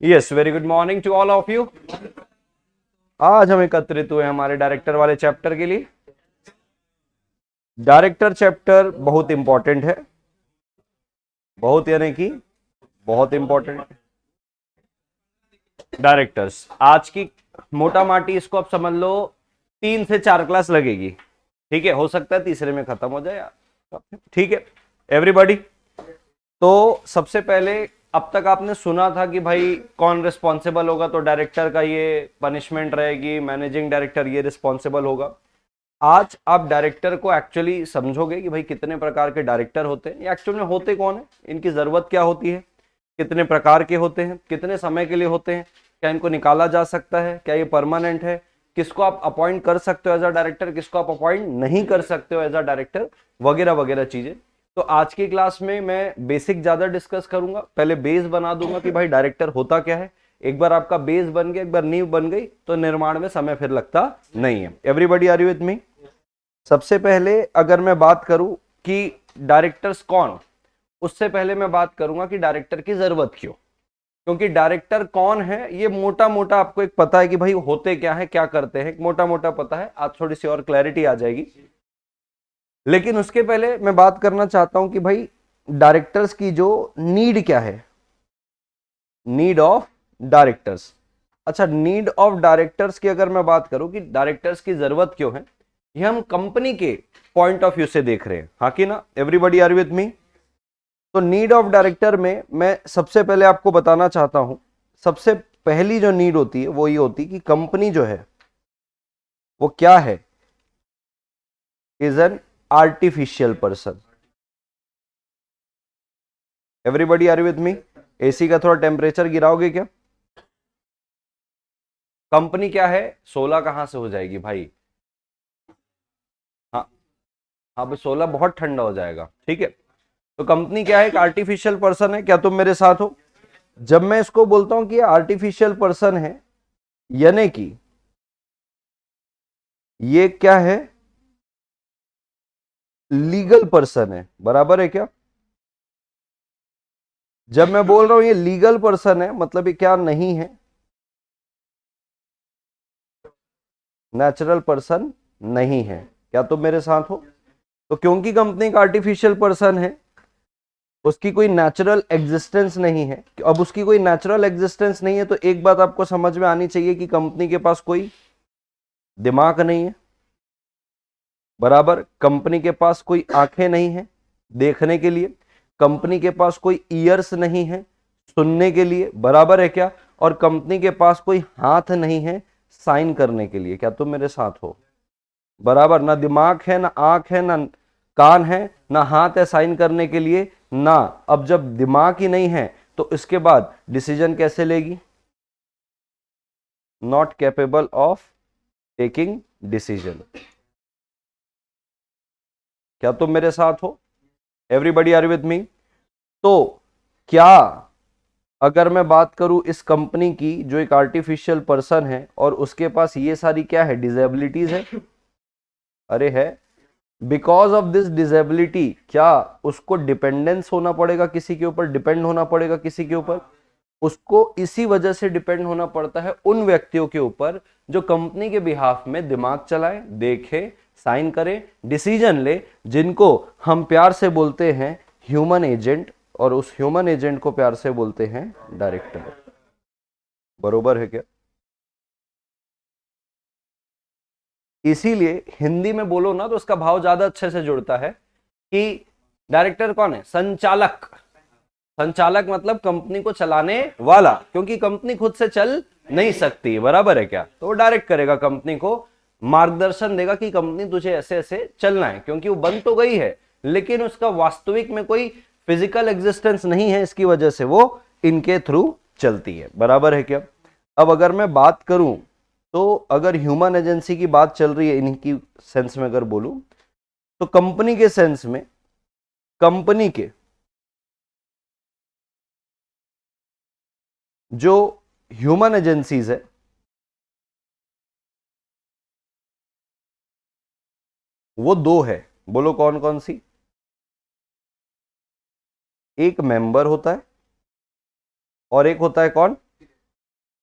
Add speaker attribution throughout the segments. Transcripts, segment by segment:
Speaker 1: Yes, very good morning to all of you. आज हम एकत्रित हुए हमारे डायरेक्टर वाले चैप्टर के लिए। डायरेक्टर चैप्टर बहुत इंपॉर्टेंट है, बहुत यानी कि बहुत इंपॉर्टेंट। डायरेक्टर्स आज की मोटा माटी इसको आप समझ लो 3 से 4 क्लास लगेगी। ठीक है, हो सकता है तीसरे में खत्म हो जाए। ठीक है एवरीबॉडी। तो सबसे पहले अब तक आपने सुना था कि भाई कौन रिस्पॉन्सिबल होगा, तो डायरेक्टर का ये पनिशमेंट रहेगी, मैनेजिंग डायरेक्टर ये रिस्पॉन्सिबल होगा। आज आप डायरेक्टर को एक्चुअली समझोगे कि भाई कितने प्रकार के डायरेक्टर होते हैं, ये एक्चुअल में होते कौन है, इनकी जरूरत क्या होती है, कितने प्रकार के होते हैं, कितने समय के लिए होते हैं, क्या इनको निकाला जा सकता है, क्या ये परमानेंट है, किसको आप अपॉइंट कर सकते हो एज अ डायरेक्टर, किसको आप अपॉइंट नहीं कर सकते हो एज अ डायरेक्टर, वगैरह वगैरह चीजें। तो आज की क्लास में मैं बेसिक ज्यादा डिस्कस करूंगा, पहले बेस बना दूंगा कि भाई डायरेक्टर होता क्या है। एक बार आपका बेस बन गया, एक बार नींव बन गई, तो निर्माण में समय फिर लगता नहीं है। Everybody are you with me? सबसे पहले अगर मैं बात करूं कि डायरेक्टर्स कौन, उससे पहले मैं बात करूंगा कि डायरेक्टर की जरूरत क्यों। क्योंकि डायरेक्टर कौन है ये मोटा मोटा आपको एक पता है कि भाई होते क्या है, क्या करते हैं, मोटा मोटा पता है। आज थोड़ी सी और क्लैरिटी आ जाएगी, लेकिन उसके पहले मैं बात करना चाहता हूं कि भाई डायरेक्टर्स की जो नीड क्या है, नीड ऑफ डायरेक्टर्स। अच्छा, नीड ऑफ डायरेक्टर्स की अगर मैं बात करूं कि डायरेक्टर्स की जरूरत क्यों है, ये हम कंपनी के पॉइंट ऑफ व्यू से देख रहे हैं, हाँ कि ना? Everybody are with me? तो नीड ऑफ डायरेक्टर में मैं सबसे पहले आपको बताना चाहता हूं, सबसे पहली जो नीड होती है वो ये होती है कि कंपनी जो है वो क्या है, is an artificial person. Everybody are with me? AC का थोड़ा टेम्परेचर गिराओगे क्या? कंपनी क्या है, 16 कहां से हो जाएगी भाई? हाँ, हाँ भाई 16 बहुत ठंडा हो जाएगा। ठीक है, तो कंपनी क्या है, एक आर्टिफिशियल पर्सन है। क्या तुम मेरे साथ हो? जब मैं इसको बोलता हूं कि आर्टिफिशियल पर्सन है, यानी कि ये क्या है, लीगल पर्सन है। बराबर है क्या? जब मैं बोल रहा हूं ये लीगल पर्सन है, मतलब ये क्या नहीं है, नेचुरल पर्सन नहीं है। क्या तुम मेरे साथ हो? तो क्योंकि कंपनी का आर्टिफिशियल पर्सन है, उसकी कोई नेचुरल एग्जिस्टेंस नहीं है। अब उसकी कोई नेचुरल एग्जिस्टेंस नहीं है, तो एक बात आपको समझ में आनी चाहिए कि कंपनी के पास कोई दिमाग नहीं है। बराबर, कंपनी के पास कोई आंखें नहीं है देखने के लिए, कंपनी के पास कोई ईयर्स नहीं है सुनने के लिए। बराबर है क्या? और कंपनी के पास कोई हाथ नहीं है साइन करने के लिए। क्या तुम मेरे साथ हो? बराबर, ना दिमाग है, ना आंख है, ना कान है, ना हाथ है साइन करने के लिए ना। अब जब दिमाग ही नहीं है तो इसके बाद डिसीजन कैसे लेगी? Not capable of taking decision. क्या तुम मेरे साथ हो? Everybody are with me? तो क्या, अगर मैं बात करूं इस कंपनी की, जो एक आर्टिफिशियल पर्सन है और उसके पास ये सारी क्या है, डिजेबिलिटीज है। अरे है। बिकॉज ऑफ दिस डिजेबिलिटी क्या उसको डिपेंडेंस होना पड़ेगा किसी के ऊपर, डिपेंड होना पड़ेगा किसी के ऊपर। उसको इसी वजह से डिपेंड होना पड़ता है उन व्यक्तियों के ऊपर जो कंपनी के बिहाफ में दिमाग चलाए, देखे, साइन करे, डिसीजन ले, जिनको हम प्यार से बोलते हैं ह्यूमन एजेंट, और उस ह्यूमन एजेंट को प्यार से बोलते हैं डायरेक्टर। बरोबर है क्या? इसीलिए हिंदी में बोलो ना तो उसका भाव ज्यादा अच्छे से जुड़ता है कि डायरेक्टर कौन है, संचालक। संचालक मतलब कंपनी को चलाने वाला, क्योंकि कंपनी खुद से चल नहीं सकती। बराबर है क्या? तो वो डायरेक्ट करेगा कंपनी को, मार्गदर्शन देगा कि कंपनी तुझे ऐसे ऐसे चलना है, क्योंकि वो बन तो गई है लेकिन उसका वास्तविक में कोई फिजिकल एग्जिस्टेंस नहीं है, इसकी वजह से वो इनके थ्रू चलती है। बराबर है क्या? अब अगर मैं बात करूं, तो अगर ह्यूमन एजेंसी की बात चल रही है इनकी सेंस में अगर बोलूं, तो कंपनी के सेंस में, कंपनी के जो ह्यूमन एजेंसीज है वो दो है। बोलो कौन कौन सी? एक मेंबर होता है और एक होता है कौन,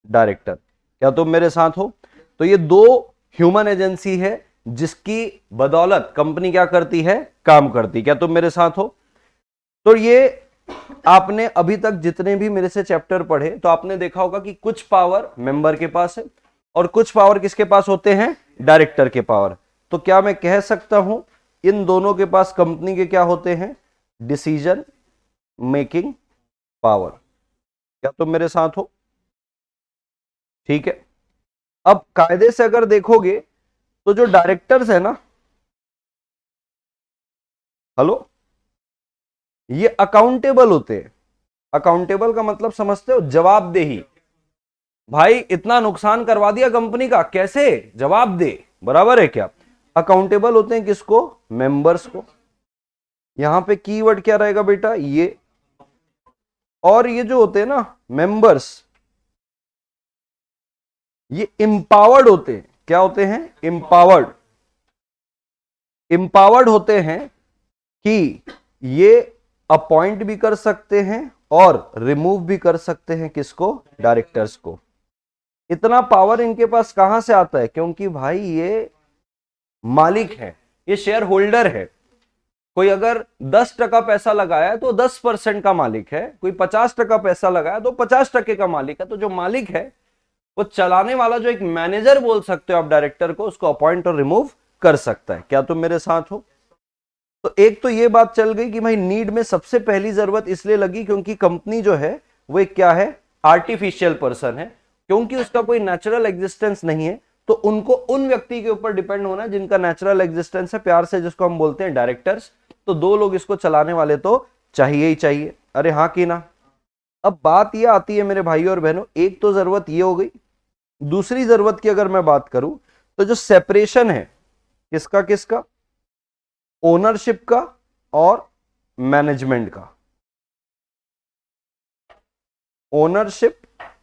Speaker 1: डायरेक्टर। क्या तुम मेरे साथ हो? तो ये दो ह्यूमन एजेंसी है जिसकी बदौलत कंपनी क्या करती है, काम करती। क्या तुम मेरे साथ हो? तो ये आपने अभी तक जितने भी मेरे से चैप्टर पढ़े तो आपने देखा होगा कि कुछ पावर मेंबर के पास है और कुछ पावर किसके पास होते हैं, डायरेक्टर के पावर। तो क्या मैं कह सकता हूं इन दोनों के पास कंपनी के क्या होते हैं, डिसीजन मेकिंग पावर। क्या तुम मेरे साथ हो? ठीक है। अब कायदे से अगर देखोगे तो जो डायरेक्टर्स है ना, हेलो, ये अकाउंटेबल होते हैं। अकाउंटेबल का मतलब समझते हो, जवाबदेही। भाई इतना नुकसान करवा दिया कंपनी का, कैसे जवाब दे, बराबर है क्या। अकाउंटेबल होते हैं किसको, मेंबर्स को। यहां पे कीवर्ड क्या रहेगा बेटा, ये। और ये जो होते हैं ना मेंबर्स, ये इंपावर्ड होते हैं। क्या होते हैं, इंपावर्ड। इंपावर्ड होते हैं कि ये अपॉइंट भी कर सकते हैं और रिमूव भी कर सकते हैं किसको, डायरेक्टर्स को। इतना पावर इनके पास कहां से आता है, क्योंकि भाई ये मालिक है, ये शेयर होल्डर है। कोई अगर 10% पैसा लगाया है तो 10% का मालिक है, कोई 50% पैसा लगाया तो 50% का मालिक है। तो जो मालिक है वो चलाने वाला, जो एक मैनेजर बोल सकते हो आप डायरेक्टर को, उसको अपॉइंट और रिमूव कर सकता है। क्या तुम मेरे साथ हो? तो एक तो ये बात चल गई कि भाई नीड में सबसे पहली जरूरत इसलिए लगी क्योंकि कंपनी जो है वो एक क्या है, आर्टिफिशियल पर्सन है। क्योंकि उसका कोई नेचुरल एग्जिस्टेंस नहीं है तो उनको उन व्यक्ति के ऊपर डिपेंड होना जिनका नेचुरल एग्जिस्टेंस है, प्यार से जिसको हम बोलते हैं डायरेक्टर्स। तो दो लोग इसको चलाने वाले तो चाहिए ही चाहिए। अरे हाँ कि ना। अब बात यह आती है मेरे भाई और बहनों, एक तो जरूरत ये हो गई। दूसरी जरूरत की अगर मैं बात करूं तो जो सेपरेशन है किसका किसका, ओनरशिप का और मैनेजमेंट का। ओनरशिप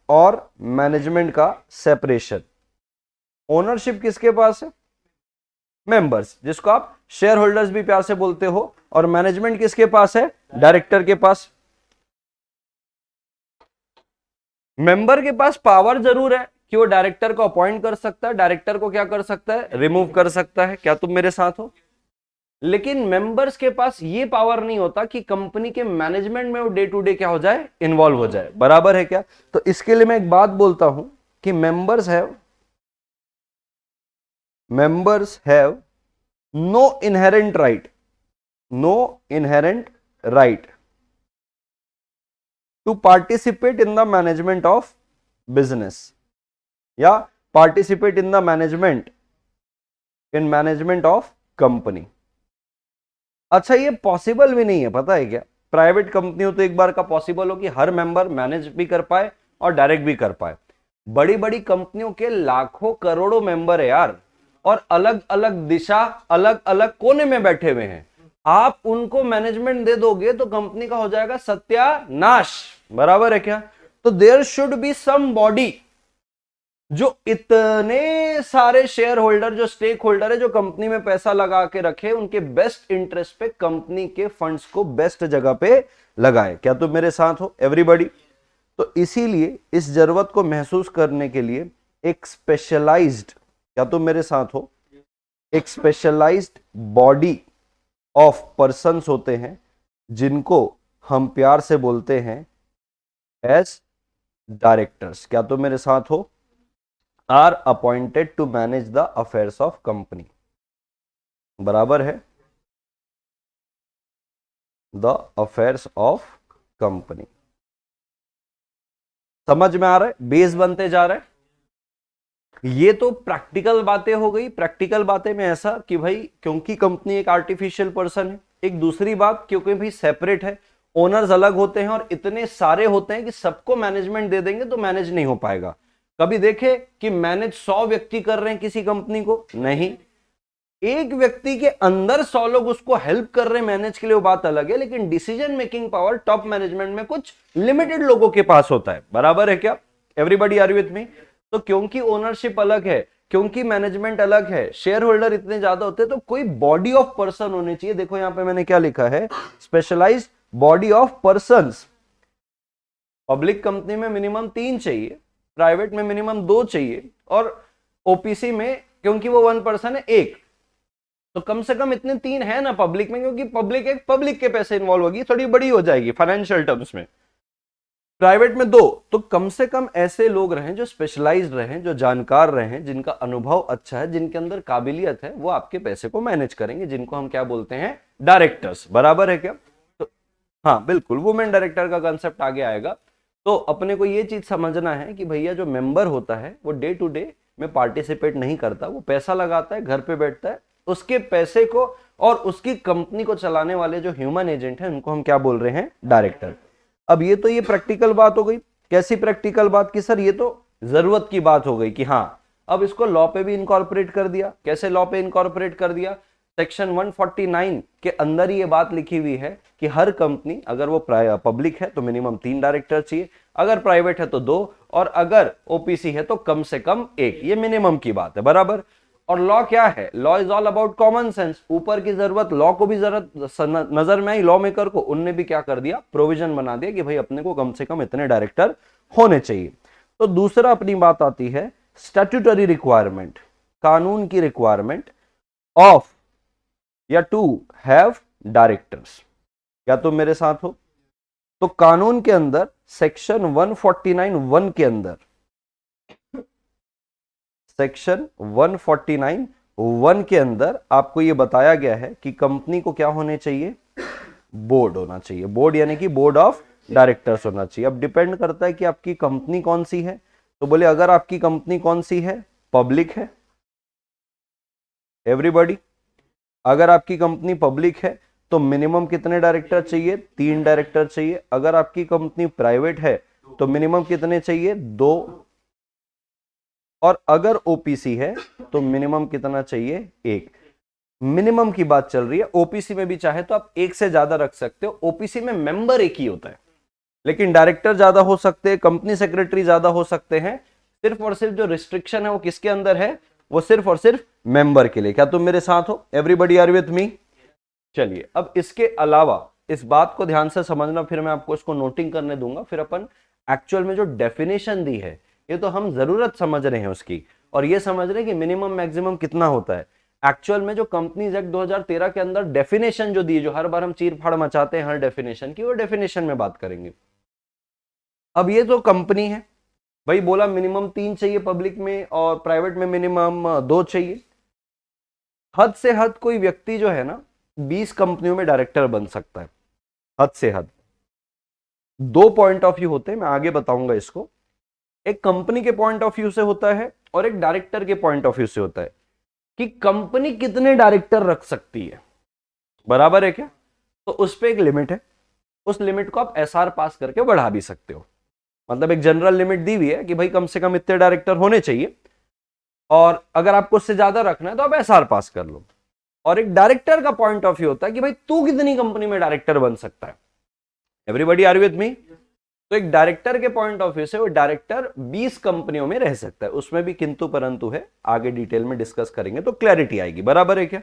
Speaker 1: और मैनेजमेंट का सेपरेशन। ओनरशिप किसके पास है, मेंबर्स, जिसको आप शेयर होल्डर्स भी प्यार से बोलते हो। और मैनेजमेंट किसके पास है, डायरेक्टर के पास। मेंबर के पास पावर जरूर है कि वो डायरेक्टर को अपॉइंट कर सकता है, डायरेक्टर को क्या कर सकता है, रिमूव कर सकता है। क्या तुम मेरे साथ हो? लेकिन मेंबर्स के पास ये पावर नहीं होता कि कंपनी के मैनेजमेंट में वो डे टू डे क्या हो जाए, इन्वॉल्व हो जाए। बराबर है क्या। तो इसके लिए मैं एक बात बोलता हूं कि members have no inherent right, no inherent right to participate in the management of business या participate in the management of company. अच्छा ये पॉसिबल भी नहीं है, पता है क्या। प्राइवेट कंपनी हो तो एक बार का पॉसिबल हो कि हर मेंबर मैनेज भी कर पाए और डायरेक्ट भी कर पाए। बड़ी बड़ी कंपनियों के लाखों करोड़ों मेंबर है यार, और अलग अलग दिशा, अलग अलग कोने में बैठे हुए हैं। आप उनको मैनेजमेंट दे दोगे तो कंपनी का हो जाएगा सत्यानाश। बराबर है क्या। तो there should be somebody जो इतने सारे शेयर होल्डर, जो स्टेक होल्डर है, जो कंपनी में पैसा लगा के रखे, उनके बेस्ट इंटरेस्ट पे कंपनी के फंड्स को बेस्ट जगह पे लगाए। क्या तुम मेरे साथ हो एवरीबॉडी? तो इसीलिए इस जरूरत को महसूस करने के लिए एक स्पेशलाइज्ड, क्या तुम मेरे साथ हो, एक स्पेशलाइज्ड बॉडी ऑफ पर्संस होते हैं जिनको हम प्यार से बोलते हैं एज डायरेक्टर्स। क्या तुम मेरे साथ हो? Are appointed to manage the affairs of company. बराबर है, द अफेयर्स ऑफ कंपनी। समझ में आ रहा है, बेस बनते जा रहा है। ये तो प्रैक्टिकल बातें हो गई। प्रैक्टिकल बातें में ऐसा कि भाई क्योंकि कंपनी एक आर्टिफिशियल पर्सन है, एक दूसरी बात क्योंकि भी सेपरेट है, ओनर्स अलग होते हैं और इतने सारे होते हैं कि सबको मैनेजमेंट दे देंगे तो मैनेज नहीं हो पाएगा। कभी देखे कि मैनेज 100 व्यक्ति कर रहे हैं किसी कंपनी को, नहीं। एक व्यक्ति के अंदर 100 लोग उसको हेल्प कर रहे हैं मैनेज के लिए, वो बात अलग है। लेकिन decision making power top management में कुछ लिमिटेड लोगों के पास होता है। बराबर है क्या everybody, are you with me? तो क्योंकि ओनरशिप अलग है, क्योंकि मैनेजमेंट अलग है, शेयर होल्डर इतने ज्यादा होते हैं, तो कोई बॉडी ऑफ पर्सन होने चाहिए। देखो यहां पे मैंने क्या लिखा है, specialised body of persons. Public company में मिनिमम 3 चाहिए, प्राइवेट में मिनिमम 2 चाहिए, और ओपीसी में क्योंकि वो 1 पर्सन है 1, तो कम से कम इतने 3 है ना पब्लिक में, क्योंकि पब्लिक के पैसे इन्वॉल्व होगी, थोड़ी बड़ी हो जाएगी फाइनेंशियल टर्म्स में। प्राइवेट में 2, तो कम से कम ऐसे लोग रहें जो स्पेशलाइज्ड रहें, जो जानकार रहें, जिनका अनुभव अच्छा है, जिनके अंदर काबिलियत है, वो आपके पैसे को मैनेज करेंगे, जिनको हम क्या बोलते हैं, डायरेक्टर्स। बराबर है क्या? तो हाँ बिल्कुल, वुमेन डायरेक्टर का कंसेप्ट आगे आएगा। तो अपने को ये चीज समझना है कि भैया जो मेंबर होता है वो डे टू डे में पार्टिसिपेट नहीं करता, वो पैसा लगाता है, घर पे बैठता है, उसके पैसे को और उसकी कंपनी को चलाने वाले जो ह्यूमन एजेंट हैं उनको हम क्या बोल रहे हैं, डायरेक्टर। अब ये तो ये प्रैक्टिकल बात हो गई। कैसी प्रैक्टिकल बात की सर? ये तो जरूरत की बात हो गई कि हाँ अब इसको लॉ पे भी इनकॉर्पोरेट कर दिया। कैसे लॉ पे इनकॉर्पोरेट कर दिया? सेक्शन 149 के अंदर ये बात लिखी हुई है कि हर कंपनी अगर वो पब्लिक है तो मिनिमम 3 डायरेक्टर चाहिए, अगर प्राइवेट है तो 2, और अगर ओपीसी है तो कम से कम 1। ये मिनिमम की बात है, बराबर। और लॉ क्या है? Law is all about common sense. ऊपर की जरूरत लॉ को भी जरूरत नजर में आई, लॉ मेकर को, उनने भी क्या कर दिया, प्रोविजन बना दिया कि भाई अपने को कम से कम इतने डायरेक्टर होने चाहिए। तो दूसरा अपनी बात आती है स्टैट्यूटरी रिक्वायरमेंट, कानून की रिक्वायरमेंट ऑफ या टू हैव डायरेक्टर्स। क्या तुम मेरे साथ हो? तो कानून के अंदर सेक्शन 149(1) के अंदर, सेक्शन 149(1) के अंदर आपको यह बताया गया है कि कंपनी को क्या होने चाहिए, बोर्ड होना चाहिए। बोर्ड यानी कि बोर्ड ऑफ डायरेक्टर्स होना चाहिए। अब डिपेंड करता है कि आपकी कंपनी कौन सी है। तो बोले अगर आपकी कंपनी कौन सी है, पब्लिक है, एवरीबॉडी, अगर आपकी कंपनी पब्लिक है तो मिनिमम कितने डायरेक्टर चाहिए, 3 डायरेक्टर चाहिए। अगर आपकी कंपनी प्राइवेट है तो मिनिमम कितने चाहिए, 2, और अगर ओपीसी है तो मिनिमम कितना चाहिए, 1। मिनिमम की बात चल रही है। ओपीसी में भी चाहे तो आप 1 से ज्यादा रख सकते हो। ओपीसी में मेंबर 1 ही होता है, लेकिन डायरेक्टर ज्यादा हो सकते हैं, कंपनी सेक्रेटरी ज्यादा हो सकते हैं। सिर्फ और सिर्फ जो रिस्ट्रिक्शन है वो किसके अंदर है, वो सिर्फ और सिर्फ मेंबर के लिए। क्या तुम मेरे साथ हो? Everybody are with me? चलिए, अब इसके अलावा इस बात को ध्यान से समझना, फिर मैं आपको इसको नोटिंग करने दूंगा। फिर अपन एक्चुअल में जो डेफिनेशन दी है, ये तो हम जरूरत समझ रहे हैं उसकी, और ये समझ रहे हैं कि मिनिमम मैक्सिमम कितना होता है। एक्चुअल में जो कंपनीज एक्ट 2013 के अंदर डेफिनेशन जो दी, जो हर बार हम चीर फाड़ मचाते हैं हर डेफिनेशन की, वो डेफिनेशन में बात करेंगे। अब ये तो कंपनी है भाई, बोला मिनिमम 3 चाहिए पब्लिक में और प्राइवेट में मिनिमम 2 चाहिए। हद से हद कोई व्यक्ति जो है ना 20 कंपनियों में डायरेक्टर बन सकता है। हद से हद 2 पॉइंट ऑफ व्यू होते हैं, मैं आगे बताऊंगा इसको। एक कंपनी के पॉइंट ऑफ व्यू से होता है और एक डायरेक्टर के पॉइंट ऑफ व्यू से होता है कि कंपनी कितने डायरेक्टर रख सकती है। बराबर है क्या? तो उस पर एक लिमिट है, उस लिमिट को आप एसआर पास करके बढ़ा भी सकते हो। मतलब एक जनरल लिमिट दी हुई है कि भाई कम से कम इतने डायरेक्टर होने चाहिए, और अगर आपको उससे ज्यादा रखना है तो आप एसआर पास कर लो। और एक डायरेक्टर का पॉइंट ऑफ व्यू होता है कि भाई तू कितनी कंपनी में डायरेक्टर बन सकता है। Everybody are with me? तो एक डायरेक्टर के पॉइंट ऑफ व्यू से वो डायरेक्टर 20 कंपनियों में रह सकता है। उसमें भी किंतु परंतु है, आगे डिटेल में डिस्कस करेंगे तो क्लैरिटी आएगी। बराबर है क्या?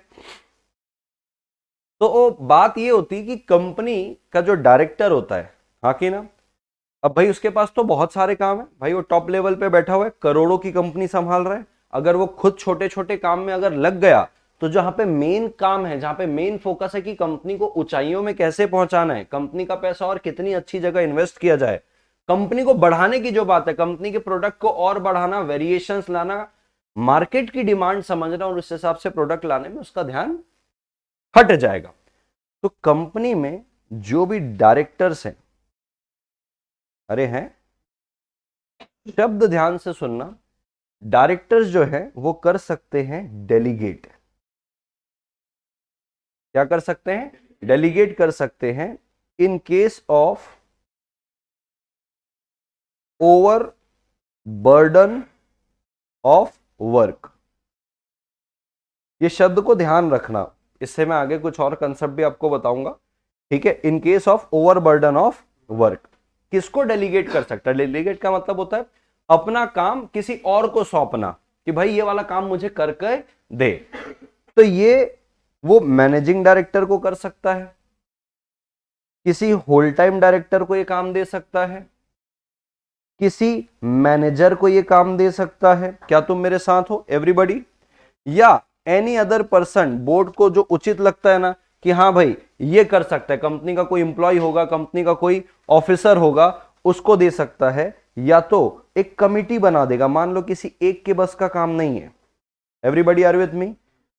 Speaker 1: तो बात ये होती कि कंपनी का जो डायरेक्टर होता है, हाँ कि ना, अब भाई उसके पास तो बहुत सारे काम है भाई, वो टॉप लेवल पे बैठा हुआ है, करोड़ों की कंपनी संभाल रहा है। अगर वो खुद छोटे छोटे काम में अगर लग गया तो जहां पे मेन काम है, जहां पे मेन फोकस है कि कंपनी को ऊंचाइयों में कैसे पहुंचाना है, कंपनी का पैसा और कितनी अच्छी जगह इन्वेस्ट किया जाए, कंपनी को बढ़ाने की जो बात है, कंपनी के प्रोडक्ट को और बढ़ाना, वेरिएशंस लाना, मार्केट की डिमांड समझना और उस हिसाब से प्रोडक्ट लाने में उसका ध्यान हट जाएगा। तो कंपनी में जो भी डायरेक्टर्स हैं, अरे हैं, शब्द ध्यान से सुनना, डायरेक्टर्स जो है वो कर सकते हैं डेलीगेट। क्या कर सकते हैं? डेलीगेट कर सकते हैं इन case of over burden of work. ये शब्द को ध्यान रखना, इससे मैं आगे कुछ और कंसेप्ट भी आपको बताऊंगा। ठीक है? इन case of over burden of work, किसको डेलीगेट कर सकता है? डेलीगेट का मतलब होता है अपना काम किसी और को सौंपना, कि भाई ये वाला काम मुझे करके दे। तो ये वो मैनेजिंग डायरेक्टर को कर सकता है, किसी होल टाइम डायरेक्टर को ये काम दे सकता है, किसी मैनेजर को ये काम दे सकता है, क्या तुम मेरे साथ हो एवरीबॉडी? या एनी अदर पर्सन, बोर्ड को जो उचित लगता है ना कि हाँ भाई ये कर सकता है, कंपनी का कोई इंप्लॉय होगा, कंपनी का कोई ऑफिसर होगा, उसको दे सकता है। या तो एक कमिटी बना देगा, मान लो किसी एक के बस का काम नहीं है, everybody are with me?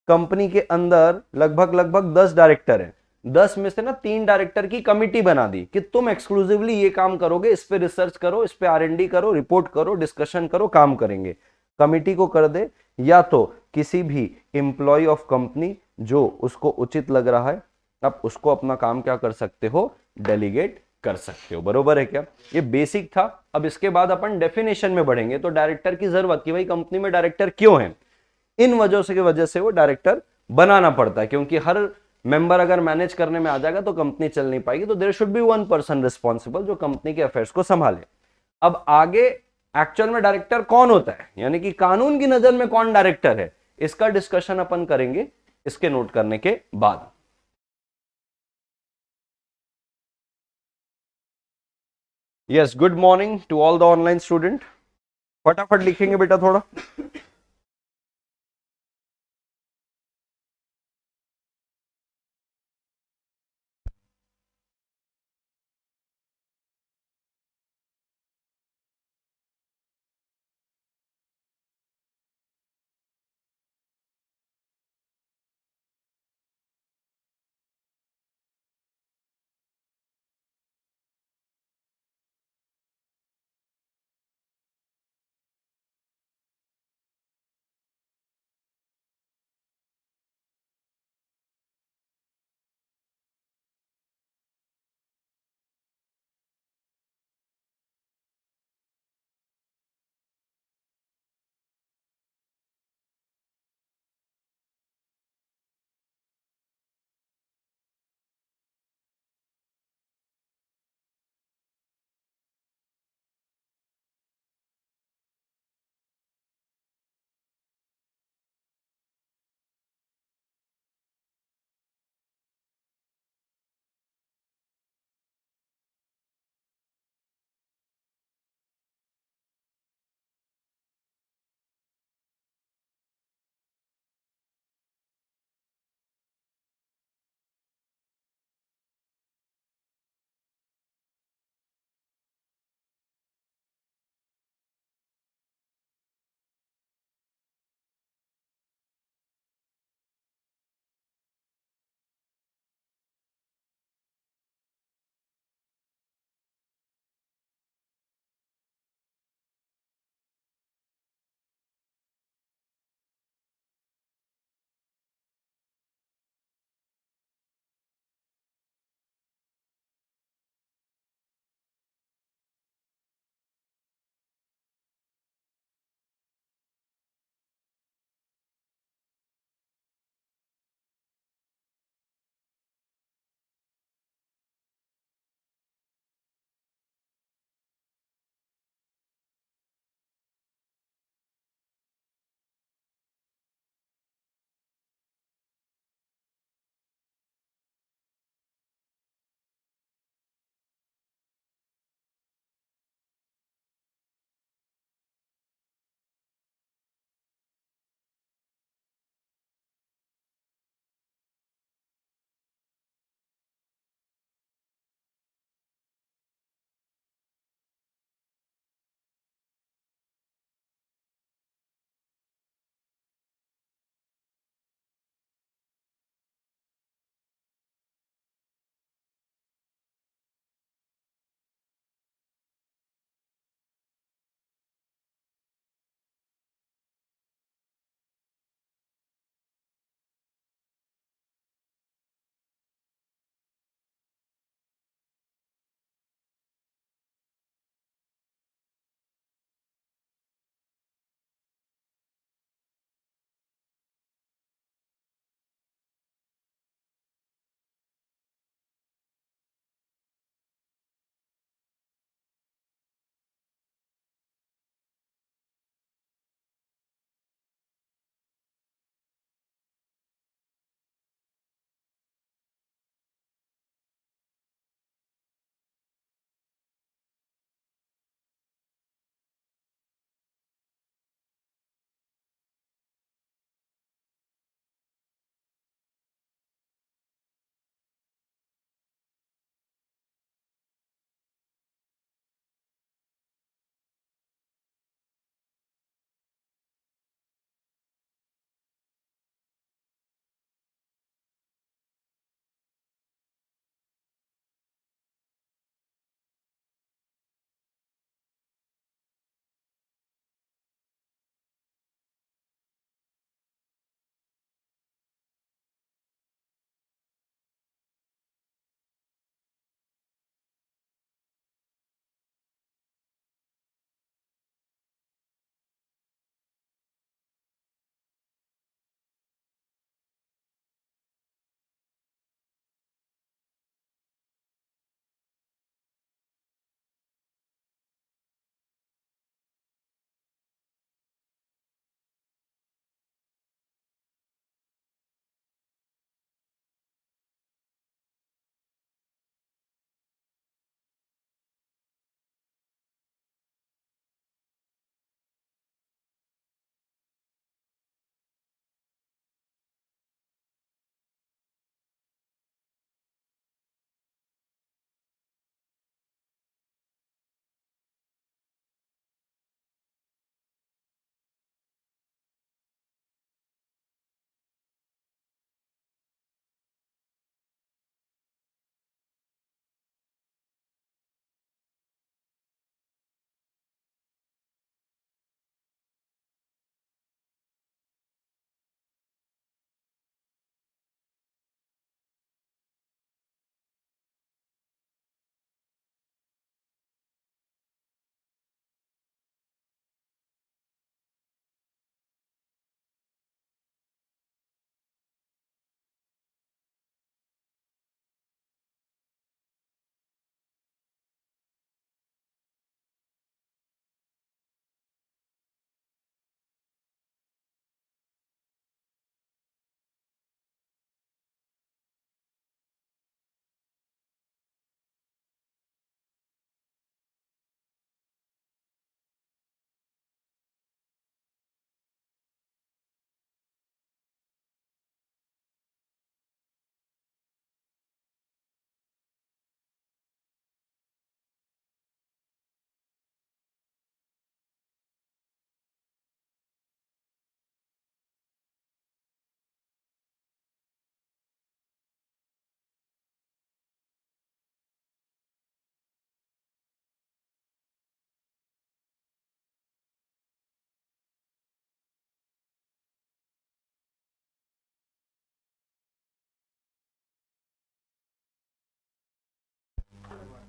Speaker 1: Company के अंदर लगभग लगभग 10 डायरेक्टर हैं, 10 में से ना 3 डायरेक्टर की कमिटी बना दी कि तुम एक्सक्लूसिवली ये काम करोगे, इस पे रिसर्च करो, इस पे R&D करो, रिपोर्ट करो, डिस्कशन करो, काम करेंगे, कमिटी को कर दे। या तो किसी भी इंप्लॉय ऑफ कंपनी जो उसको उचित लग रहा है, आप उसको अपना काम क्या कर सकते हो, डेलीगेट कर सकते हो। बरोबर है क्या? ये बेसिक था। अब इसके बाद अपन डेफिनेशन में बढ़ेंगे। तो डायरेक्टर की जरूरत कि भाई कंपनी में डायरेक्टर क्यों है, इन वजह से वो डायरेक्टर बनाना पड़ता है, क्योंकि हर मेंबर अगर मैनेज करने में आ जाएगा तो कंपनी चल नहीं पाएगी। तो there should be one person responsible जो कंपनी के अफेयर्स को संभाले। अब आगे एक्चुअल में डायरेक्टर कौन होता है, यानी कि कानून की नजर में कौन डायरेक्टर है, इसका डिस्कशन अपन करेंगे इसके नोट करने के बाद। Yes, good morning to all the online student. फटाफट लिखेंगे बेटा थोड़ा।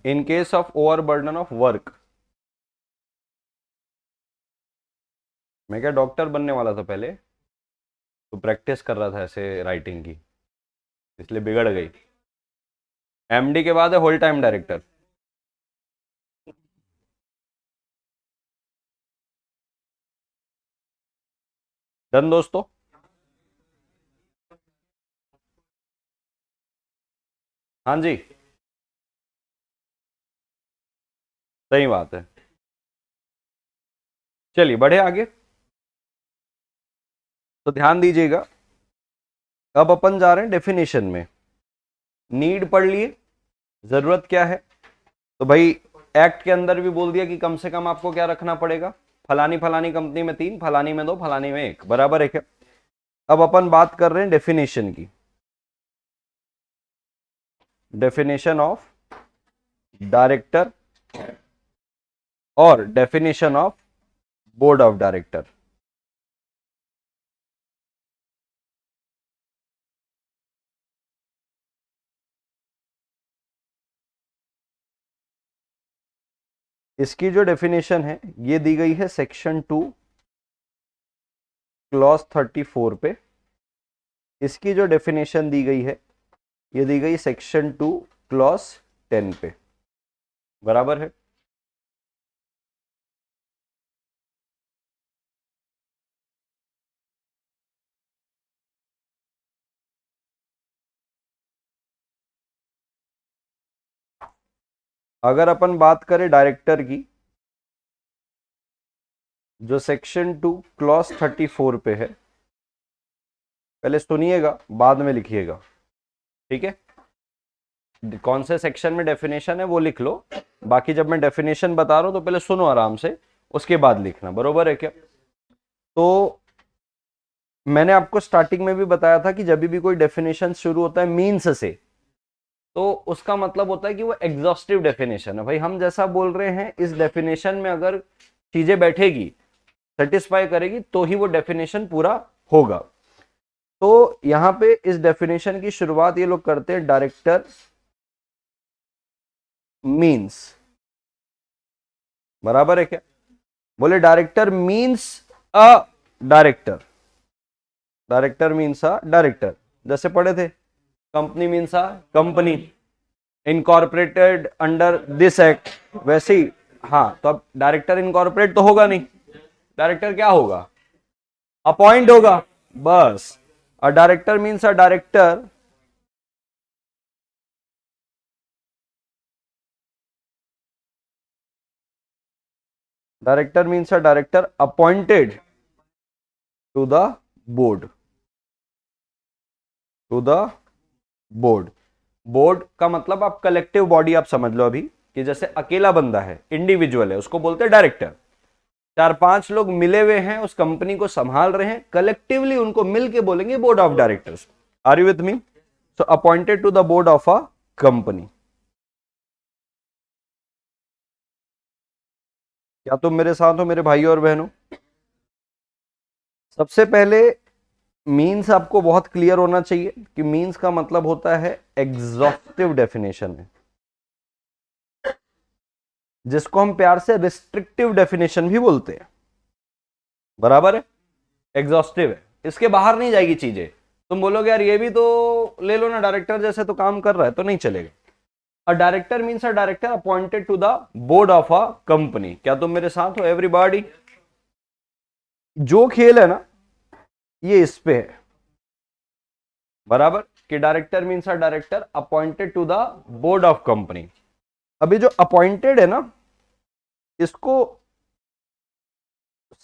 Speaker 1: In case of overburden of work, मैं क्या डॉक्टर बनने वाला था पहले, तो प्रैक्टिस कर रहा था ऐसे राइटिंग की, इसलिए बिगड़ गई। एमडी के बाद है होल टाइम डायरेक्टर। डन दोस्तों? हाँ जी, सही बात है। चलिए बढ़े आगे। तो ध्यान दीजिएगा, अब अपन जा रहे हैं डेफिनेशन में। नीड पढ़ लिए, जरूरत क्या है, तो भाई एक्ट के अंदर भी बोल दिया कि कम से कम आपको क्या रखना पड़ेगा, फलानी फलानी कंपनी में 3, फलानी में 2, फलानी में 1, बराबर है क्या। अब अपन बात कर रहे हैं डेफिनेशन की। डेफिनेशन ऑफ डायरेक्टर और definition of board of director. इसकी जो डेफिनेशन है ये दी गई है सेक्शन 2 क्लॉज 34 पे। इसकी जो डेफिनेशन दी गई है ये दी गई सेक्शन 2 क्लॉज 10 पे, बराबर है। अगर अपन बात करें डायरेक्टर की, जो सेक्शन 2 क्लॉज 34 पे है, पहले सुनिएगा बाद में लिखिएगा, ठीक है। कौन से सेक्शन में डेफिनेशन है वो लिख लो, बाकी जब मैं डेफिनेशन बता रहा हूं तो पहले सुनो आराम से, उसके बाद लिखना, बरोबर है क्या। तो मैंने आपको स्टार्टिंग में भी बताया था कि जब भी कोई डेफिनेशन शुरू होता है मीन्स से, तो उसका मतलब होता है कि वो एग्जॉस्टिव डेफिनेशन है। भाई हम जैसा बोल रहे हैं इस डेफिनेशन में अगर चीजें बैठेगी, सेटिस्फाई करेगी, तो ही वो डेफिनेशन पूरा होगा। तो यहां पे इस डेफिनेशन की शुरुआत ये लोग करते हैं, डायरेक्टर मीन्स, बराबर है क्या। बोले director means a director, director means a director, जैसे पढ़े थे company means a company incorporated under this act, वैसे ही। हाँ, तो अब डायरेक्टर इनकॉर्पोरेट तो होगा नहीं, डायरेक्टर क्या होगा, अपॉइंट होगा, बस। A director means a director director means a director appointed to the board, to the board. Board का मतलब आप कलेक्टिव बॉडी आप समझ लो अभी, कि जैसे अकेला बंदा है, इंडिविजुअल है, उसको बोलते हैं डायरेक्टर। 4-5 लोग मिले हुए हैं, उस कंपनी को संभाल रहे हैं, कलेक्टिवली उनको मिलके बोलेंगे board of directors. Are you with me. So appointed to the board of a company. क्या तुम मेरे साथ हो मेरे भाई और बहनों। सबसे पहले मीन्स आपको बहुत क्लियर होना चाहिए कि मीन्स का मतलब होता है एग्जॉस्टिव डेफिनेशन है, जिसको हम प्यार से रिस्ट्रिक्टिव डेफिनेशन भी बोलते हैं, बराबर है। एग्जॉस्टिव है, इसके बाहर नहीं जाएगी चीजें। तुम बोलोगे यार ये भी तो ले लो ना, डायरेक्टर जैसे तो काम कर रहा है, तो नहीं चलेगा। A director means a director appointed to the board of a company. क्या तुम मेरे साथ हो एवरीबॉडी। जो खेल है ना ये इस पे है, बराबर, कि director means a director appointed to the board of company. अभी जो अपॉइंटेड है ना, इसको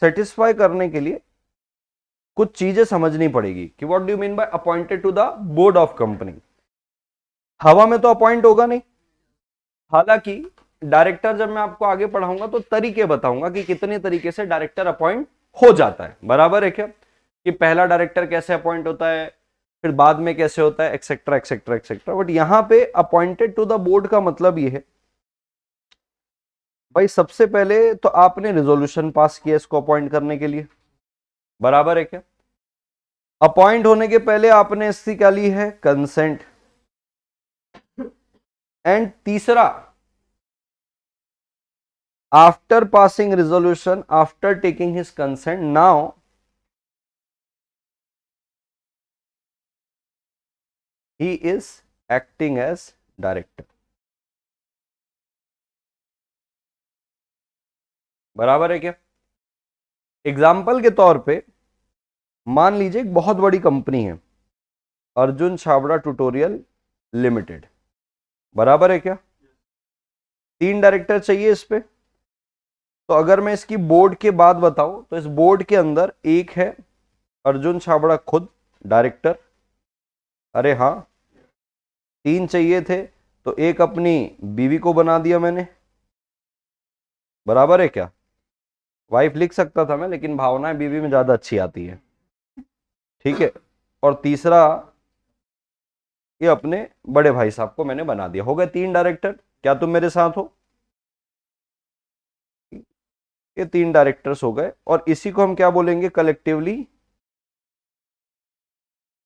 Speaker 1: सेटिस्फाई करने के लिए कुछ चीजें समझनी पड़ेगी कि what do you mean by appointed to the board of company. हवा में तो अपॉइंट होगा नहीं, हालांकि डायरेक्टर जब मैं आपको आगे पढ़ाऊंगा तो तरीके बताऊंगा कि कितने तरीके से डायरेक्टर अपॉइंट हो जाता है, बराबर है क्या। कि पहला डायरेक्टर कैसे अपॉइंट होता है, फिर बाद में कैसे होता है, एक्सेट्रा एक्सेट्रा एक्सेट्रा। बट यहां पे अपॉइंटेड टू द बोर्ड का मतलब ये है, भाई सबसे पहले तो आपने रिजोल्यूशन पास किया इसको अपॉइंट करने के लिए, बराबर है क्या। अपॉइंट होने के पहले आपने इसकी क्या ली है, कंसेंट। एंड तीसरा, after passing resolution, after taking his consent, now he is acting as director। बराबर है क्या? एग्जाम्पल के तौर पे मान लीजिए एक बहुत बड़ी कंपनी है, अर्जुन छाबड़ा ट्यूटोरियल लिमिटेड। बराबर है क्या? 3 डायरेक्टर चाहिए इस पे। तो अगर मैं इसकी बोर्ड के बाद बताऊं तो इस बोर्ड के अंदर एक है अर्जुन छाबड़ा खुद डायरेक्टर, अरे हाँ 3 चाहिए थे तो एक अपनी बीवी को बना दिया मैंने। बराबर है क्या? वाइफ लिख सकता था मैं, लेकिन भावनाएं बीवी में ज्यादा अच्छी आती है। ठीक है, और तीसरा ये अपने बड़े भाई साहब को मैंने बना दिया। हो गए 3 डायरेक्टर। क्या तुम मेरे साथ हो? ये 3 डायरेक्टर्स हो गए, और इसी को हम क्या बोलेंगे? कलेक्टिवली।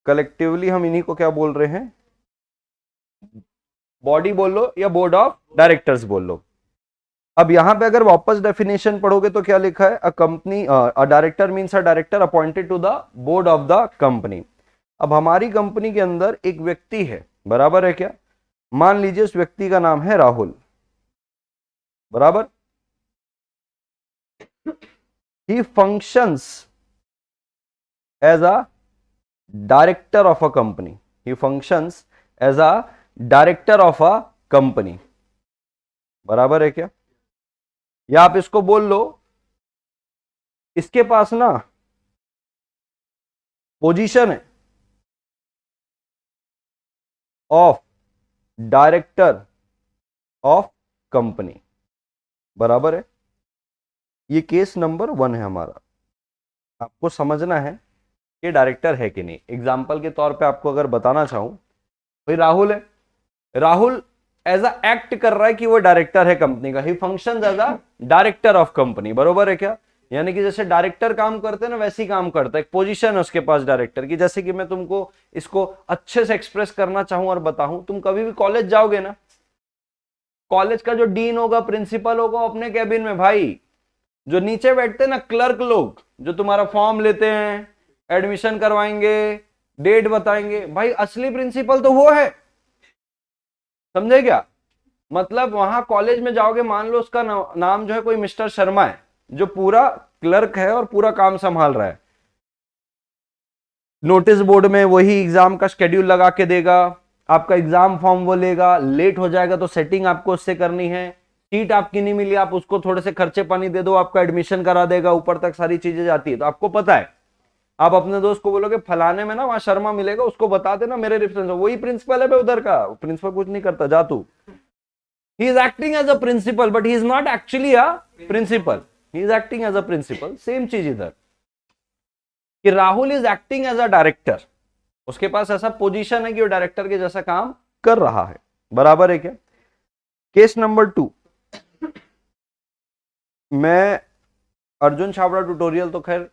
Speaker 1: कलेक्टिवली हम इन्हीं को क्या बोल रहे हैं? बॉडी बोल लो या बोर्ड ऑफ डायरेक्टर्स बोल लो। अब यहां पे अगर वापस डेफिनेशन पढ़ोगे तो क्या लिखा है? A company, a director means a director appointed to the board of the company. अब हमारी कंपनी के अंदर एक व्यक्ति है, बराबर है क्या? मान लीजिए उस व्यक्ति का नाम है राहुल। बराबर? He functions as a director of a company. He functions as a director of a company. बराबर है क्या? या आप इसको बोल लो, इसके पास ना पोजीशन है ऑफ डायरेक्टर ऑफ कंपनी। बराबर है? ये केस नंबर 1 है हमारा। आपको समझना है कि डायरेक्टर है कि नहीं। एग्जाम्पल के तौर पे आपको अगर बताना चाहूं, भाई राहुल है, राहुल एज अ एक्ट कर रहा है कि वो डायरेक्टर है कंपनी का। He function as a director of company. बरोबर है क्या? यानी कि जैसे डायरेक्टर काम करते हैं ना, वैसे ही काम करता है। एक पोजीशन है उसके पास डायरेक्टर की। जैसे कि मैं तुमको इसको अच्छे से एक्सप्रेस करना चाहूं और बताऊं, तुम कभी भी कॉलेज जाओगे ना, कॉलेज का जो डीन होगा, प्रिंसिपल होगा, अपने कैबिन में भाई जो नीचे बैठते हैं ना क्लर्क लोग, जो तुम्हारा फॉर्म लेते हैं, एडमिशन करवाएंगे, डेट बताएंगे, भाई असली प्रिंसिपल तो वो है। समझे क्या? मतलब वहां कॉलेज में जाओगे, मान लो उसका नाम जो है कोई मिस्टर शर्मा है, जो पूरा क्लर्क है और पूरा काम संभाल रहा है। नोटिस बोर्ड में वही एग्जाम का शेड्यूल लगा के देगा, आपका एग्जाम फॉर्म वो लेगा, लेट हो जाएगा तो सेटिंग आपको उससे करनी है, सीट आपकी नहीं मिली, आप उसको थोड़े से खर्चे पानी दे दो, आपका एडमिशन करा देगा, ऊपर तक सारी चीजें जाती है। तो आपको पता है, आप अपने दोस्त को बोलोगे फलाने में ना वहां शर्मा मिलेगा, उसको बता देना मेरे रेफरेंस, वही प्रिंसिपल है उधर का। प्रिंसिपल कुछ नहीं करता, जा तू। He is acting as a principal, but he is not actually a principal. He is acting as a principal. Same चीज इधर कि Rahul is acting as a director. उसके पास ऐसा पोजीशन है कि वो डायरेक्टर के जैसा काम कर रहा है। बराबर है क्या? केस नंबर 2, मैं अर्जुन छाबड़ा ट्यूटोरियल तो खैर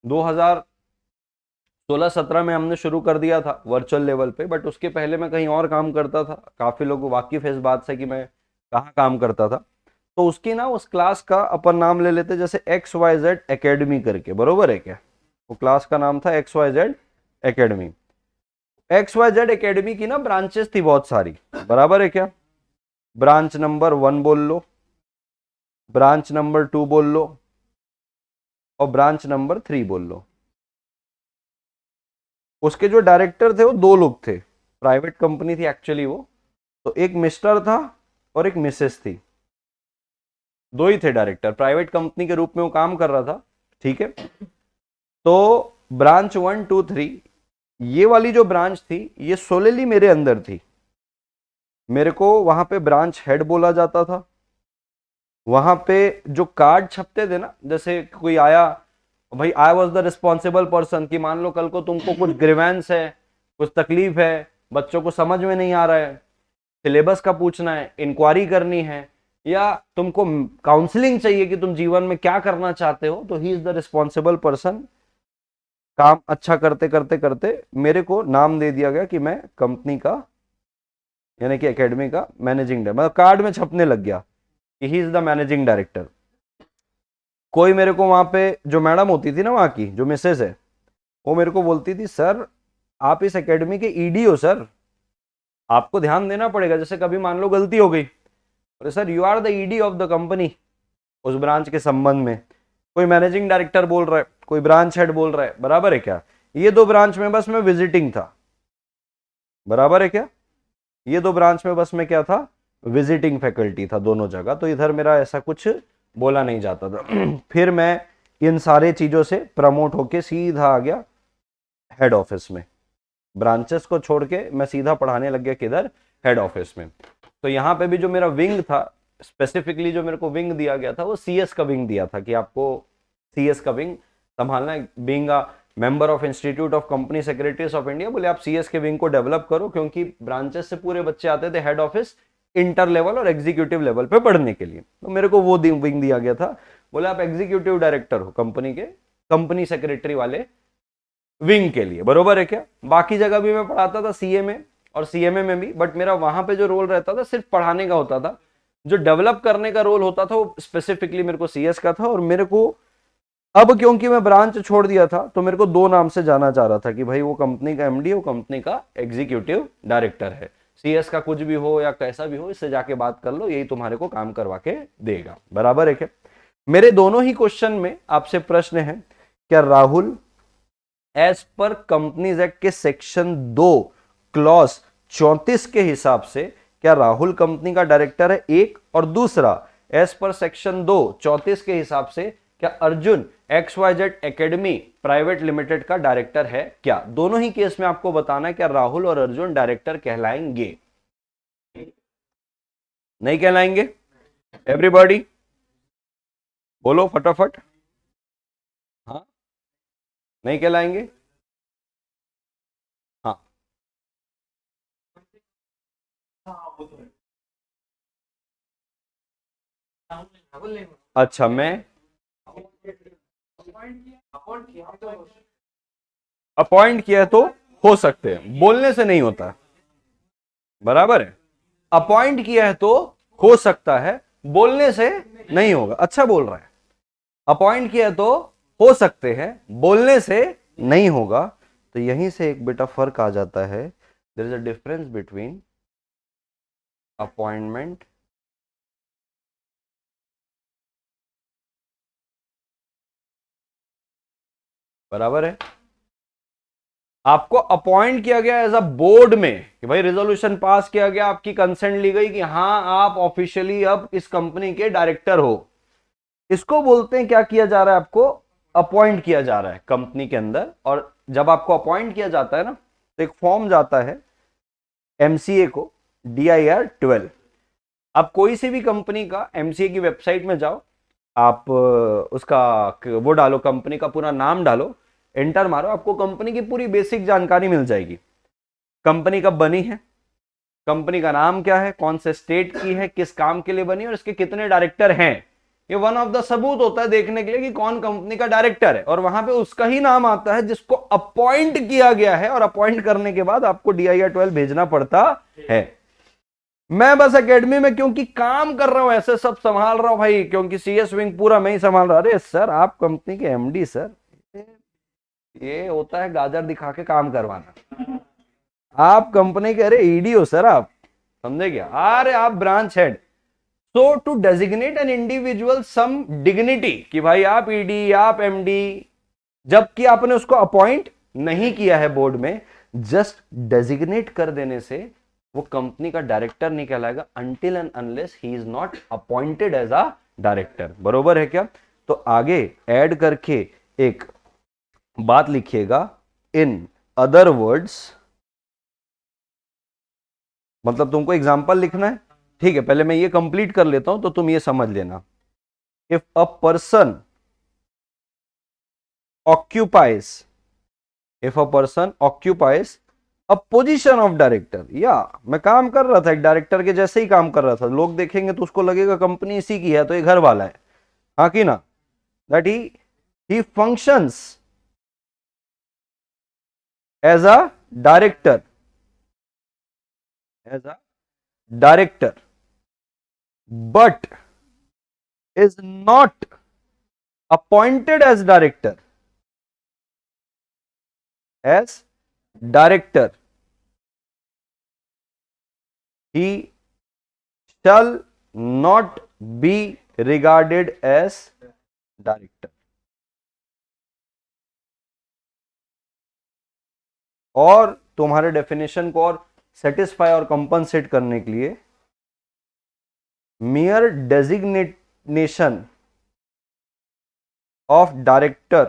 Speaker 1: 2016-17 में हमने शुरू कर दिया था वर्चुअल लेवल पे, बट उसके पहले मैं कहीं और काम करता था। काफी लोग वाकिफ है इस बात से कि मैं कहाँ काम करता था। तो उसकी ना उस क्लास का अपन नाम ले लेते जैसे XYZ एकेडमी करके। बरोबर है क्या? वो क्लास का नाम था XYZ एकेडमी। XYZ एकेडमी की ना ब्रांचेस थी बहुत सारी। बराबर है क्या? ब्रांच नंबर 1 बोल लो, ब्रांच नंबर 2 बोल लो, और ब्रांच नंबर 3 बोल लो। उसके जो डायरेक्टर थे वो 2 लोग थे, प्राइवेट कंपनी थी एक्चुअली वो। तो एक मिस्टर था और एक मिसेस थी, 2 ही थे डायरेक्टर। प्राइवेट कंपनी के रूप में वो काम कर रहा था। ठीक है, तो ब्रांच 1 2 3 ये वाली जो ब्रांच थी ये सोलेली मेरे अंदर थी। मेरे को वहां पे ब्रांच हेड बोला जाता था। वहां पे जो कार्ड छपते थे ना, जैसे कोई आया, भाई I was the responsible person, कि मान लो कल को तुमको कुछ ग्रीवेंस है, कुछ तकलीफ है, बच्चों को समझ में नहीं आ रहा है, सिलेबस का पूछना है, इंक्वायरी करनी है, या तुमको काउंसलिंग चाहिए कि तुम जीवन में क्या करना चाहते हो, तो he is the responsible person. काम अच्छा करते करते करते मेरे को नाम दे दिया गया कि मैं कंपनी का, यानी कि एकेडमी का मैनेजिंग डायरेक्टर, मतलब कार्ड में छपने लग गया। कि he is the managing director. कोई मेरे को वहां पे जो मैडम होती थी ना, वहां की जो मिसेज है, वो मेरे को बोलती थी सर आप इस एकेडमी के ईडी हो सर, आपको ध्यान देना पड़ेगा, जैसे कभी मान लो गलती हो गई, अरे sir you are the ED of the company, उस ब्रांच के संबंध में। कोई मैनेजिंग डायरेक्टर बोल रहा है, कोई ब्रांच हेड बोल रहा है, बराबर है क्या? ये दो ब्रांच में बस मैं विजिटिंग था, बराबर है क्या? ये दो ब्रांच में बस मैं क्या था, विजिटिंग फैकल्टी था दोनों जगह, तो इधर मेरा ऐसा कुछ बोला नहीं जाता था। फिर मैं इन सारे चीजों से प्रमोट होके सीधा आ गया हेड ऑफिस में, ब्रांचेस को छोड़ के मैं सीधा पढ़ाने लग गया किधर, हेड ऑफिस में। तो यहाँ पे भी जो मेरा विंग था, स्पेसिफिकली जो मेरे को विंग दिया गया था वो सीएस का विंग दिया था कि आपको सीएस का विंग संभालना है, being a member of institute of company secretaries of India. बोले आप सीएस के विंग को डेवलप करो, क्योंकि ब्रांचेस से पूरे बच्चे आते थे हेड ऑफिस, इंटर लेवल और एग्जीक्यूटिव लेवल पे पढ़ने के लिए, तो मेरे को वो विंग दिया गया था। बोले आप एग्जीक्यूटिव डायरेक्टर हो कंपनी के, कंपनी सेक्रेटरी वाले विंग के लिए, बरोबर है क्या? बाकी जगह भी मैं पढ़ाता था सीए में और सीएमए में भी, बट मेरा वहां पे जो रोल रहता था सिर्फ पढ़ाने का होता था, जो डेवलप करने का रोल होता था वो स्पेसिफिकली मेरे को सीएस का था। और मेरे को अब क्योंकि मैं ब्रांच छोड़ दिया था तो मेरे को दो नाम से जाना चाह रहा था कि भाई वो कंपनी का एमडी, वो कंपनी का एग्जीक्यूटिव डायरेक्टर है, सीएस का कुछ भी हो या कैसा भी हो, इससे जाके बात कर लो, यही तुम्हारे को काम करवा के देगा, बराबर है क्या? मेरे दोनों ही क्वेश्चन में आपसे प्रश्न है, क्या Rahul as per companies act के सेक्शन 2 क्लॉज 34 के हिसाब से क्या राहुल कंपनी का डायरेक्टर है? एक, और दूसरा एज पर सेक्शन 2 34 के हिसाब से क्या Arjun XYZ academy private limited का डायरेक्टर है क्या? दोनों ही केस में आपको बताना है क्या राहुल और अर्जुन डायरेक्टर कहलाएंगे, नहीं कहलाएंगे? एवरीबॉडी बोलो फटाफट, हाँ नहीं कहलाएंगे? हाँ अच्छा, मैं अपॉइंट किया तो हो सकते हैं, बोलने से नहीं होता, बराबर है? अपॉइंट किया है तो हो सकता है, बोलने से नहीं होगा। अच्छा बोल रहा है, अपॉइंट किया है तो हो सकते हैं, बोलने से नहीं होगा। तो यहीं से एक बेटा फर्क आ जाता है, there is a difference between appointment बराबर है, आपको अपॉइंट किया गया एज अ बोर्ड में कि भाई रेजोल्यूशन पास किया गया, आपकी कंसेंट ली गई कि हाँ आप ऑफिशियली अब इस कंपनी के डायरेक्टर हो, इसको बोलते हैं क्या किया जा रहा है, आपको अपॉइंट किया जा रहा है कंपनी के अंदर। और जब आपको अपॉइंट किया जाता है ना, तो एक फॉर्म जाता है एमसीए को, DIR-12। आप कोई सी भी कंपनी का एमसीए की वेबसाइट में जाओ, आप उसका वो डालो, कंपनी का पूरा नाम डालो, एंटर मारो, आपको कंपनी की पूरी बेसिक जानकारी मिल जाएगी। कंपनी कब बनी है, कंपनी का नाम क्या है, कौन से स्टेट की है, किस काम के लिए बनी और इसके कितने डायरेक्टर हैं। ये वन ऑफ द सबूत होता है देखने के लिए कि कौन कंपनी का डायरेक्टर है, और वहां पे उसका ही नाम आता है जिसको अपॉइंट किया गया है, और अपॉइंट करने के बाद आपको DIR-12 भेजना पड़ता है। मैं बस एकेडमी में क्योंकि काम कर रहा हूं, ऐसे सब संभाल रहा हूं भाई, क्योंकि सीएस विंग पूरा मैं ही संभाल रहा। अरे सर आप कंपनी के एमडी सर, ये होता है गाजर दिखा के काम करवाना, आप कंपनी के, अरे ईडी हो सर आप, समझे क्या? अरे आप branch head. So to designate an individual some dignity कि भाई आप ईडी, आप एमडी, जबकि आपने उसको अपॉइंट नहीं किया है बोर्ड में, जस्ट डेजिग्नेट कर देने से वो कंपनी का डायरेक्टर नहीं कहलाएगा until and unless he is not appointed as a director, बरोबर है क्या? तो आगे ऐड करके एक बात लिखिएगा, इन अदर वर्ड्स, मतलब तुमको एग्जाम्पल लिखना है, ठीक है? पहले मैं ये कंप्लीट कर लेता हूं तो तुम ये समझ लेना। If a person occupies if a person occupies a position of director, या मैं काम कर रहा था एक डायरेक्टर के जैसे ही काम कर रहा था, लोग देखेंगे तो उसको लगेगा कंपनी इसी की है, तो ये घर वाला है, हाँ कि ना? That he functions as a director, as a director, but is not appointed as director, as director, he shall not be regarded as director. और तुम्हारे डेफिनेशन को और सेटिस्फाई और कंपनसेट करने के लिए mere designation of director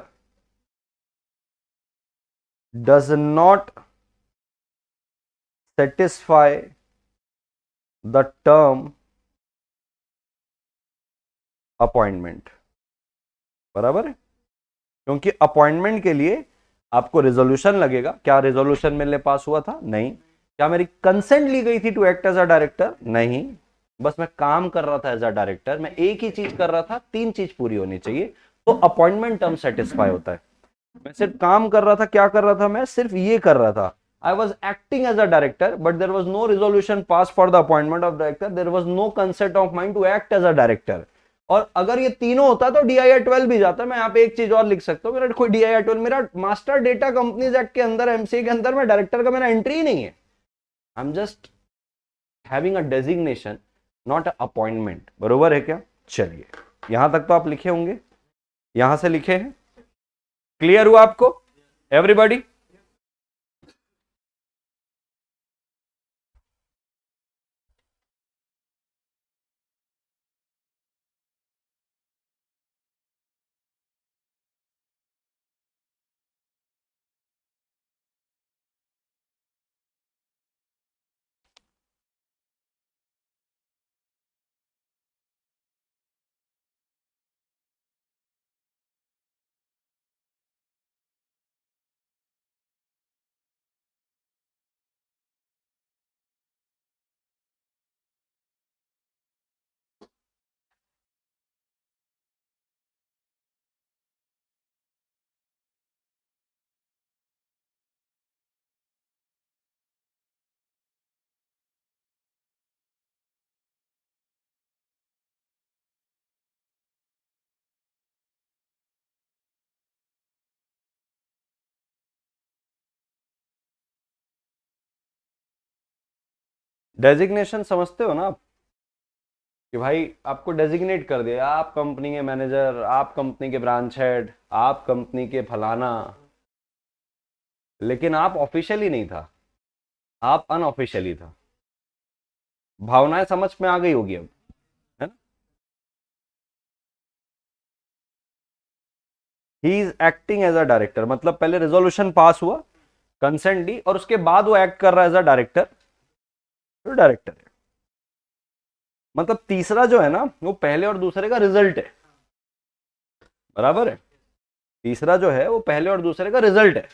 Speaker 1: does not satisfy the term appointment. बराबर है, क्योंकि अपॉइंटमेंट के लिए आपको रेजोल्यूशन लगेगा. क्या रेजोल्यूशन मेरे लिए पास हुआ था? नहीं. क्या मेरी कंसेंट ली गई थी to act as a director? नहीं. बस मैं काम कर रहा था एज अ डायरेक्टर. मैं एक ही चीज कर रहा था, तीन चीज पूरी होनी चाहिए, तो अपॉइंटमेंट टर्म सेटिस्फाई होता है. मैं सिर्फ काम कर रहा था. क्या कर रहा था? मैं सिर्फ ये कर रहा था. I was acting as a director, but there was no resolution passed for the appointment of director. There was no consent of mine to act as a director. और अगर ये तीनों होता तो DIR-12 भी जाता. मैं यहाँ पे एक चीज और लिख सकता हूँ, मेरा कोई DIR-12, मेरा मास्टर डेटा कंपनीज एक्ट के अंदर, एमसीए के अंदर में डायरेक्टर का मेरा एंट्री ही नहीं है. I am just having a designation, not a appointment. बरोबर है क्या? चलिए, यहां तक तो आप लिखे होंगे, यहां से लिखे हैं. क्लियर हुआ आपको एवरीबॉडी? डेजिग्नेशन समझते हो ना आप, कि भाई आपको डेजिग्नेट कर दिया, आप कंपनी के मैनेजर, आप कंपनी के ब्रांच हेड, आप कंपनी के फलाना, लेकिन आप ऑफिशियली नहीं था, आप अनऑफिशियली था. भावनाएं समझ में आ गई होगी अब, है ना? He is acting as a director, मतलब पहले रेजोल्यूशन पास हुआ, कंसेंट दी, और उसके बाद वो एक्ट कर रहा है एज अ डायरेक्टर, तो डायरेक्टर है. मतलब तीसरा जो है ना, वो पहले और दूसरे का रिजल्ट है. बराबर है? तीसरा जो है वो पहले और दूसरे का रिजल्ट है.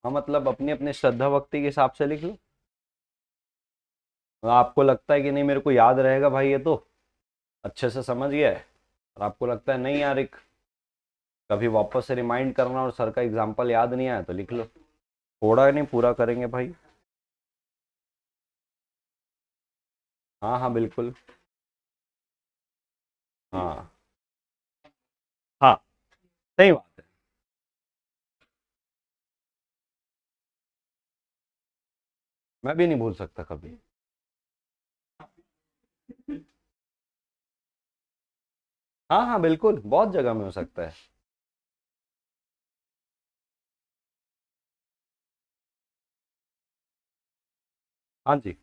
Speaker 1: हाँ, मतलब अपनी अपनी श्रद्धा भक्ति के हिसाब से लिख लो. आपको लगता है कि नहीं मेरे को याद रहेगा भाई, ये तो अच्छे से समझ गया है, और आपको लगता है नहीं यार एक कभी वापस से रिमाइंड करना और सर का एग्जाम्पल याद नहीं आया तो लिख लो, थोड़ा नहीं पूरा करेंगे भाई। हाँ हाँ बिल्कुल। हाँ हाँ सही बात है। मैं भी नहीं भूल सकता कभी। हाँ हाँ बिल्कुल, बहुत जगह में हो सकता है। हाँ जी।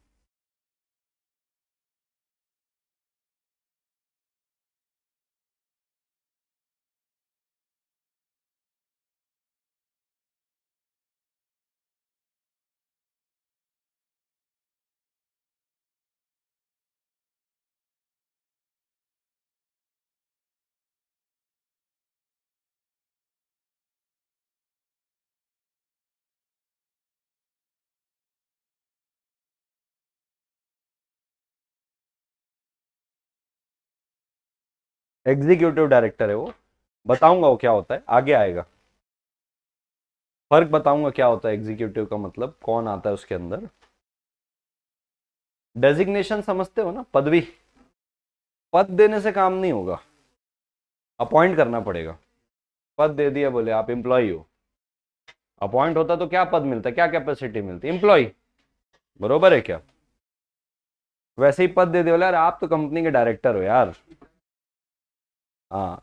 Speaker 1: एग्जीक्यूटिव डायरेक्टर है वो, बताऊंगा वो क्या होता है, आगे आएगा। फर्क बताऊंगा क्या होता है एग्जीक्यूटिव का, मतलब कौन आता है उसके अंदर। डेजिग्नेशन समझते हो ना, पदवी। पद देने से काम नहीं होगा, अपॉइंट करना पड़ेगा। पद दे दिया बोले आप एम्प्लॉय हो, अपॉइंट होता तो क्या पद मिलता, क्या कैपेसिटी मिलती, एम्प्लॉय। बरोबर है क्या? वैसे ही पद दे दिया बोले यार आप तो कंपनी के डायरेक्टर हो यार। हाँ।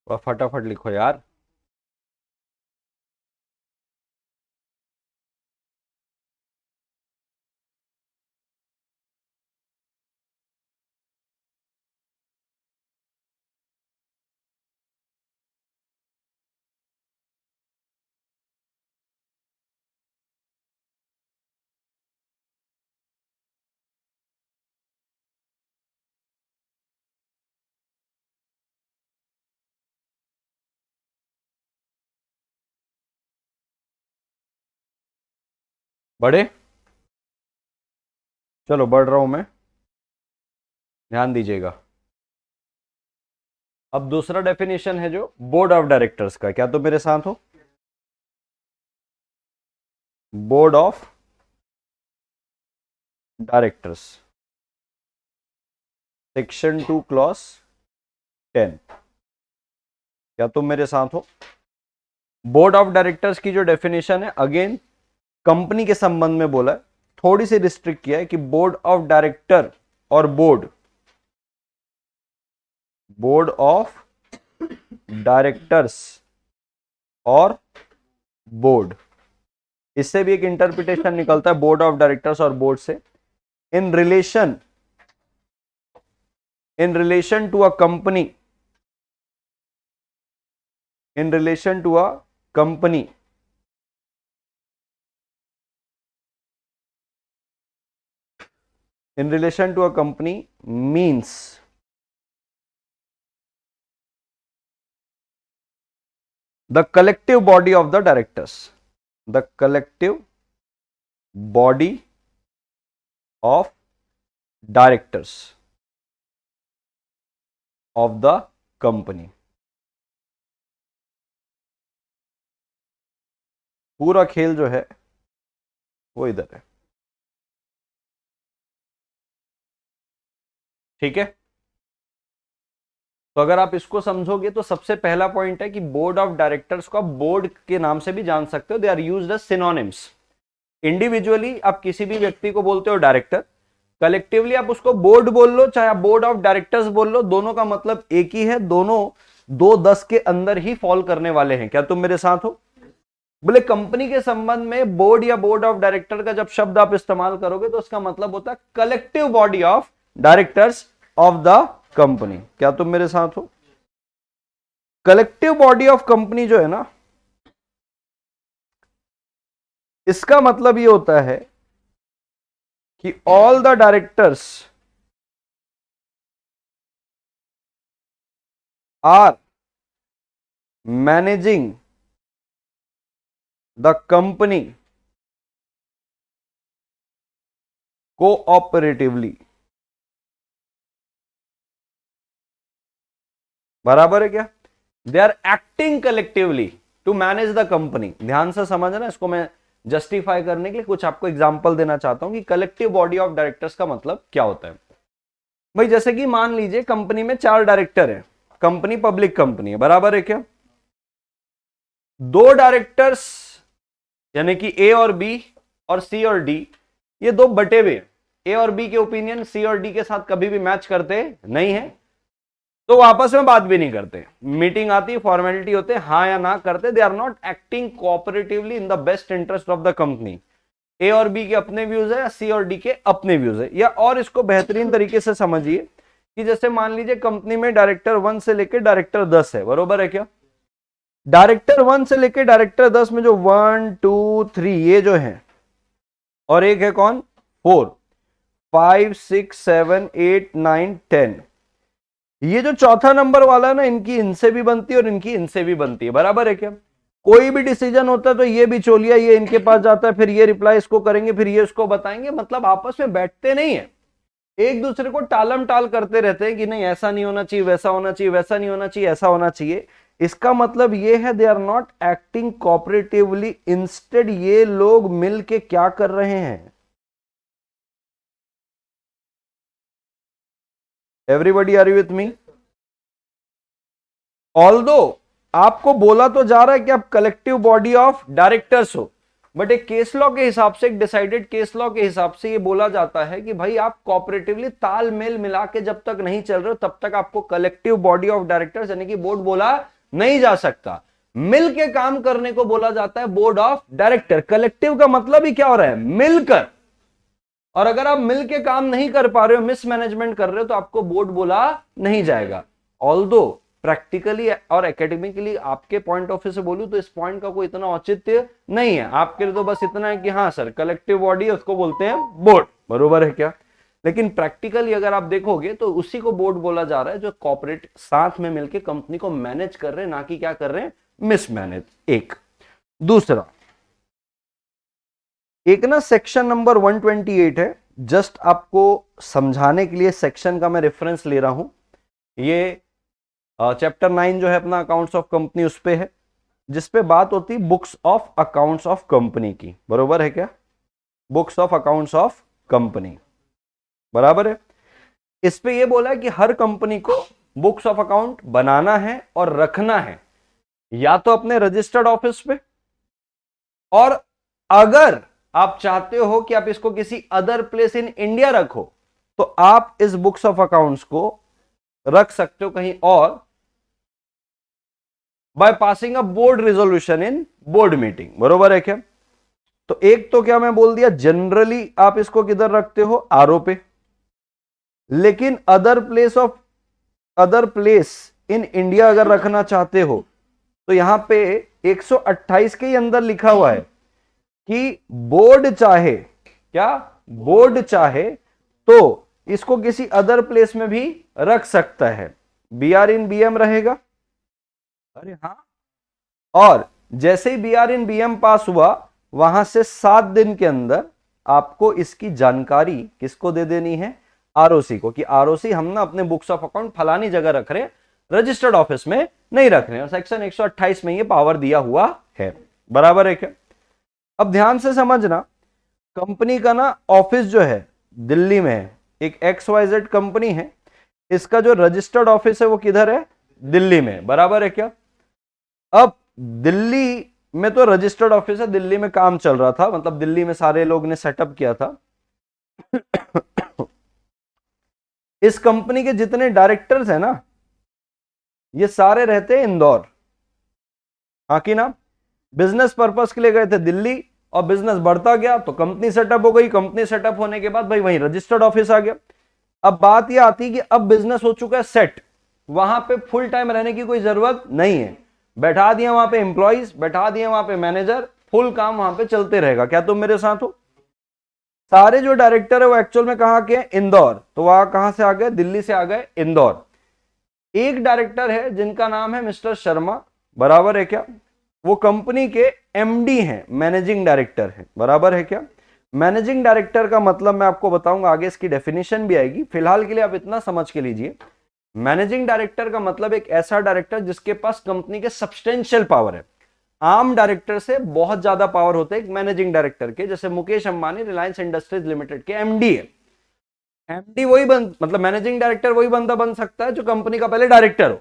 Speaker 1: और फटाफट लिखो यार। बड़े, चलो बढ़ रहा हूं मैं, ध्यान दीजिएगा। अब दूसरा डेफिनेशन है जो बोर्ड ऑफ डायरेक्टर्स का, क्या तो मेरे साथ हो? Board of directors, section 2 clause 10, क्या तुम मेरे साथ हो? बोर्ड ऑफ डायरेक्टर्स की जो डेफिनेशन है, अगेन कंपनी के संबंध में बोला है, थोड़ी सी रिस्ट्रिक्ट किया है कि बोर्ड ऑफ डायरेक्टर और बोर्ड, बोर्ड ऑफ डायरेक्टर्स और बोर्ड, इससे भी एक इंटरप्रिटेशन निकलता है बोर्ड ऑफ डायरेक्टर्स और बोर्ड से, in relation, in relation to a company, in relation to a company, in relation to a company means the collective body of the directors, the collective body of directors of the company. पूरा खेल जो है वो इधर है, ठीक है। तो अगर आप इसको समझोगे तो सबसे पहला पॉइंट है कि बोर्ड ऑफ डायरेक्टर्स को आप बोर्ड के नाम से भी जान सकते हो, they are used as synonyms. Individually आप किसी भी व्यक्ति को बोलते हो डायरेक्टर, कलेक्टिवली आप उसको बोर्ड बोल लो, चाहे आप बोर्ड ऑफ डायरेक्टर्स बोल लो, दोनों का मतलब एक ही है, दोनों 2-10 के अंदर ही फॉल करने वाले हैं। क्या तुम मेरे साथ हो? बोले कंपनी के संबंध में बोर्ड या बोर्ड ऑफ डायरेक्टर का जब शब्द आप इस्तेमाल करोगे तो उसका मतलब होता है collective body of directors of the company. क्या तुम मेरे साथ हो? कलेक्टिव बॉडी ऑफ कंपनी जो है ना, इसका मतलब ये होता है कि all the directors are managing the company cooperatively. बराबर है क्या? They are acting collectively to manage the company. ध्यान से समझना, इसको मैं जस्टिफाई करने के लिए कुछ आपको एग्जांपल देना चाहता हूं कि कलेक्टिव बॉडी ऑफ डायरेक्टर्स का मतलब क्या होता है। भाई जैसे कि मान लीजिए कंपनी में 4 डायरेक्टर है, कंपनी पब्लिक कंपनी है, बराबर है क्या? 2 डायरेक्टर्स यानी कि ए और बी और सी और डी, ये 2 बटे हुए हैं। ए और बी के ओपिनियन सी और डी के साथ कभी भी मैच करते नहीं है, तो वो आपस में बात भी नहीं करते, मीटिंग आती है, फॉर्मेलिटी होते हैं, हाँ या ना करते। They are not acting cooperatively in the best interest of the company. A और बी के अपने व्यूज है या सी और डी के अपने व्यूज है। या और इसको बेहतरीन तरीके से समझिए कि जैसे मान लीजिए कंपनी में डायरेक्टर 1 से लेकर डायरेक्टर 10 है, बरोबर है क्या? डायरेक्टर 1 से लेकर डायरेक्टर 10 में जो 1 2 3 ये जो है, और एक है कौन? 4 5 6 7 8 9 10, ये जो चौथा नंबर वाला है ना, इनकी इनसे भी बनती है और इनकी इनसे भी बनती है, बराबर है क्या? कोई भी डिसीजन होता है तो ये बिचौलिया ये इनके पास जाता है, फिर ये रिप्लाई इसको करेंगे, फिर ये इसको बताएंगे, मतलब आपस में बैठते नहीं है, एक दूसरे को टालम टाल करते रहते हैं कि नहीं ऐसा नहीं होना चाहिए, वैसा होना चाहिए, वैसा नहीं होना चाहिए, ऐसा होना चाहिए। इसका मतलब ये है they are not acting cooperatively, instead ये लोग मिल के क्या कर रहे हैं? Everybody are you with me? Although आपको बोला तो जा रहा है कि आप कलेक्टिव बॉडी ऑफ डायरेक्टर्स हो, बट एक केस लॉ के हिसाब से, एक डिसाइडेड केस लॉ के हिसाब से ये बोला जाता है कि भाई आप कोऑपरेटिवली तालमेल मिला के जब तक नहीं चल रहे हो तब तक आपको कलेक्टिव बॉडी ऑफ डायरेक्टर्स यानी कि बोर्ड बोला नहीं जा सकता। मिल के काम करने को बोला जाता है बोर्ड ऑफ डायरेक्टर। कलेक्टिव का मतलब ही क्या हो रहा है? मिलकर। और अगर आप मिल के काम नहीं कर पा रहे हो, मिसमैनेजमेंट कर रहे हो, तो आपको बोर्ड बोला नहीं जाएगा। ऑल्दो प्रैक्टिकली और एकेडमिकली आपके पॉइंट ऑफ व्यू से बोलूं तो इस पॉइंट का कोई इतना औचित्य नहीं है, आपके लिए तो बस इतना है कि हाँ सर कलेक्टिव बॉडी है उसको बोलते हैं बोर्ड, बरोबर है क्या? लेकिन प्रैक्टिकली अगर आप देखोगे तो उसी को बोर्ड बोला जा रहा है जो कॉर्पोरेट साथ में मिलकर कंपनी को मैनेज कर रहे हैं, ना कि क्या कर रहे हैं? मिसमैनेज। एक दूसरा, एक ना सेक्शन नंबर 128 है, जस्ट आपको समझाने के लिए सेक्शन का मैं रेफरेंस ले रहा हूं। ये चैप्टर 9 जो है अपना अकाउंट्स ऑफ कंपनी उस पे है, जिसपे बात होती है books of accounts of company की, बरोबर है क्या? Books of accounts of company, बराबर है। इस पे ये बोला है कि हर कंपनी को बुक्स ऑफ अकाउंट बनाना है और रखना है, या तो अपने रजिस्टर्ड ऑफिस पे, और अगर आप चाहते हो कि आप इसको किसी अदर प्लेस इन इंडिया रखो तो आप इस बुक्स ऑफ अकाउंट्स को रख सकते हो कहीं और, by passing a board resolution in board meeting, बरोबर है क्या? तो एक तो क्या मैं बोल दिया, जनरली आप इसको किधर रखते हो? आरओ पे। लेकिन अदर प्लेस इन इंडिया अगर रखना चाहते हो तो यहां पे 128 के अंदर लिखा हुआ है कि बोर्ड चाहे, क्या बोर्ड चाहे तो इसको किसी अदर प्लेस में भी रख सकता है। बीआर इन बीएम रहेगा, अरे हाँ, और जैसे ही बीआर इन बीएम पास हुआ वहां से 7 दिन के अंदर आपको इसकी जानकारी किसको दे देनी है, आरओसी को, कि आरओसी हम ना अपने बुक्स ऑफ अकाउंट फलानी जगह रख रहे हैं, रजिस्टर्ड ऑफिस में नहीं रख रहे हैं, और सेक्शन 128 में ये पावर दिया हुआ है। बराबर है क्या? अब ध्यान से समझना, कंपनी का ना ऑफिस जो है दिल्ली में है, एक XYZ कंपनी है, इसका जो रजिस्टर्ड ऑफिस है वो किधर है, दिल्ली में। बराबर है क्या? अब दिल्ली में तो रजिस्टर्ड ऑफिस है, दिल्ली में काम चल रहा था, मतलब दिल्ली में सारे लोग ने सेटअप किया था। इस कंपनी के जितने डायरेक्टर्स हैं ना, ये सारे रहते हैं इंदौर। हाँ कि ना? बिजनेस पर्पस के लिए गए थे दिल्ली, और बिजनेस बढ़ता गया तो कंपनी सेटअप हो गई, कंपनी सेटअप होने के बाद भाई वहीं रजिस्टर्ड ऑफिस आ गया। अब बात यह आती है कि अब बिजनेस हो चुका है सेट, वहां पे फुल टाइम रहने की कोई जरूरत नहीं है, बैठा दिया वहां पे एम्प्लॉइज, बैठा दिया वहां पे मैनेजर, फुल काम वहां पे चलते रहेगा। क्या तुम मेरे साथ हो? सारे जो डायरेक्टर है वो एक्चुअल में कहां के, इंदौर, तो वहां कहां से आ गए, दिल्ली से आ गए इंदौर। एक डायरेक्टर है जिनका नाम है मिस्टर शर्मा। बराबर है क्या? वो कंपनी के एमडी हैं, मैनेजिंग डायरेक्टर है। बराबर है क्या? मैनेजिंग डायरेक्टर का मतलब मैं आपको बताऊंगा, आगे इसकी डेफिनेशन भी आएगी, फिलहाल के लिए आप इतना समझ के लीजिए। मैनेजिंग डायरेक्टर का मतलब एक ऐसा डायरेक्टर जिसके पास कंपनी के सब्सटेंशियल पावर है। आम डायरेक्टर से बहुत ज्यादा पावर होते हैं एक मैनेजिंग डायरेक्टर के, जैसे मुकेश अंबानी रिलायंस इंडस्ट्रीज लिमिटेड के एमडी है। एमडी वही मतलब मैनेजिंग डायरेक्टर वही बंदा बन सकता है जो कंपनी का पहले डायरेक्टर हो।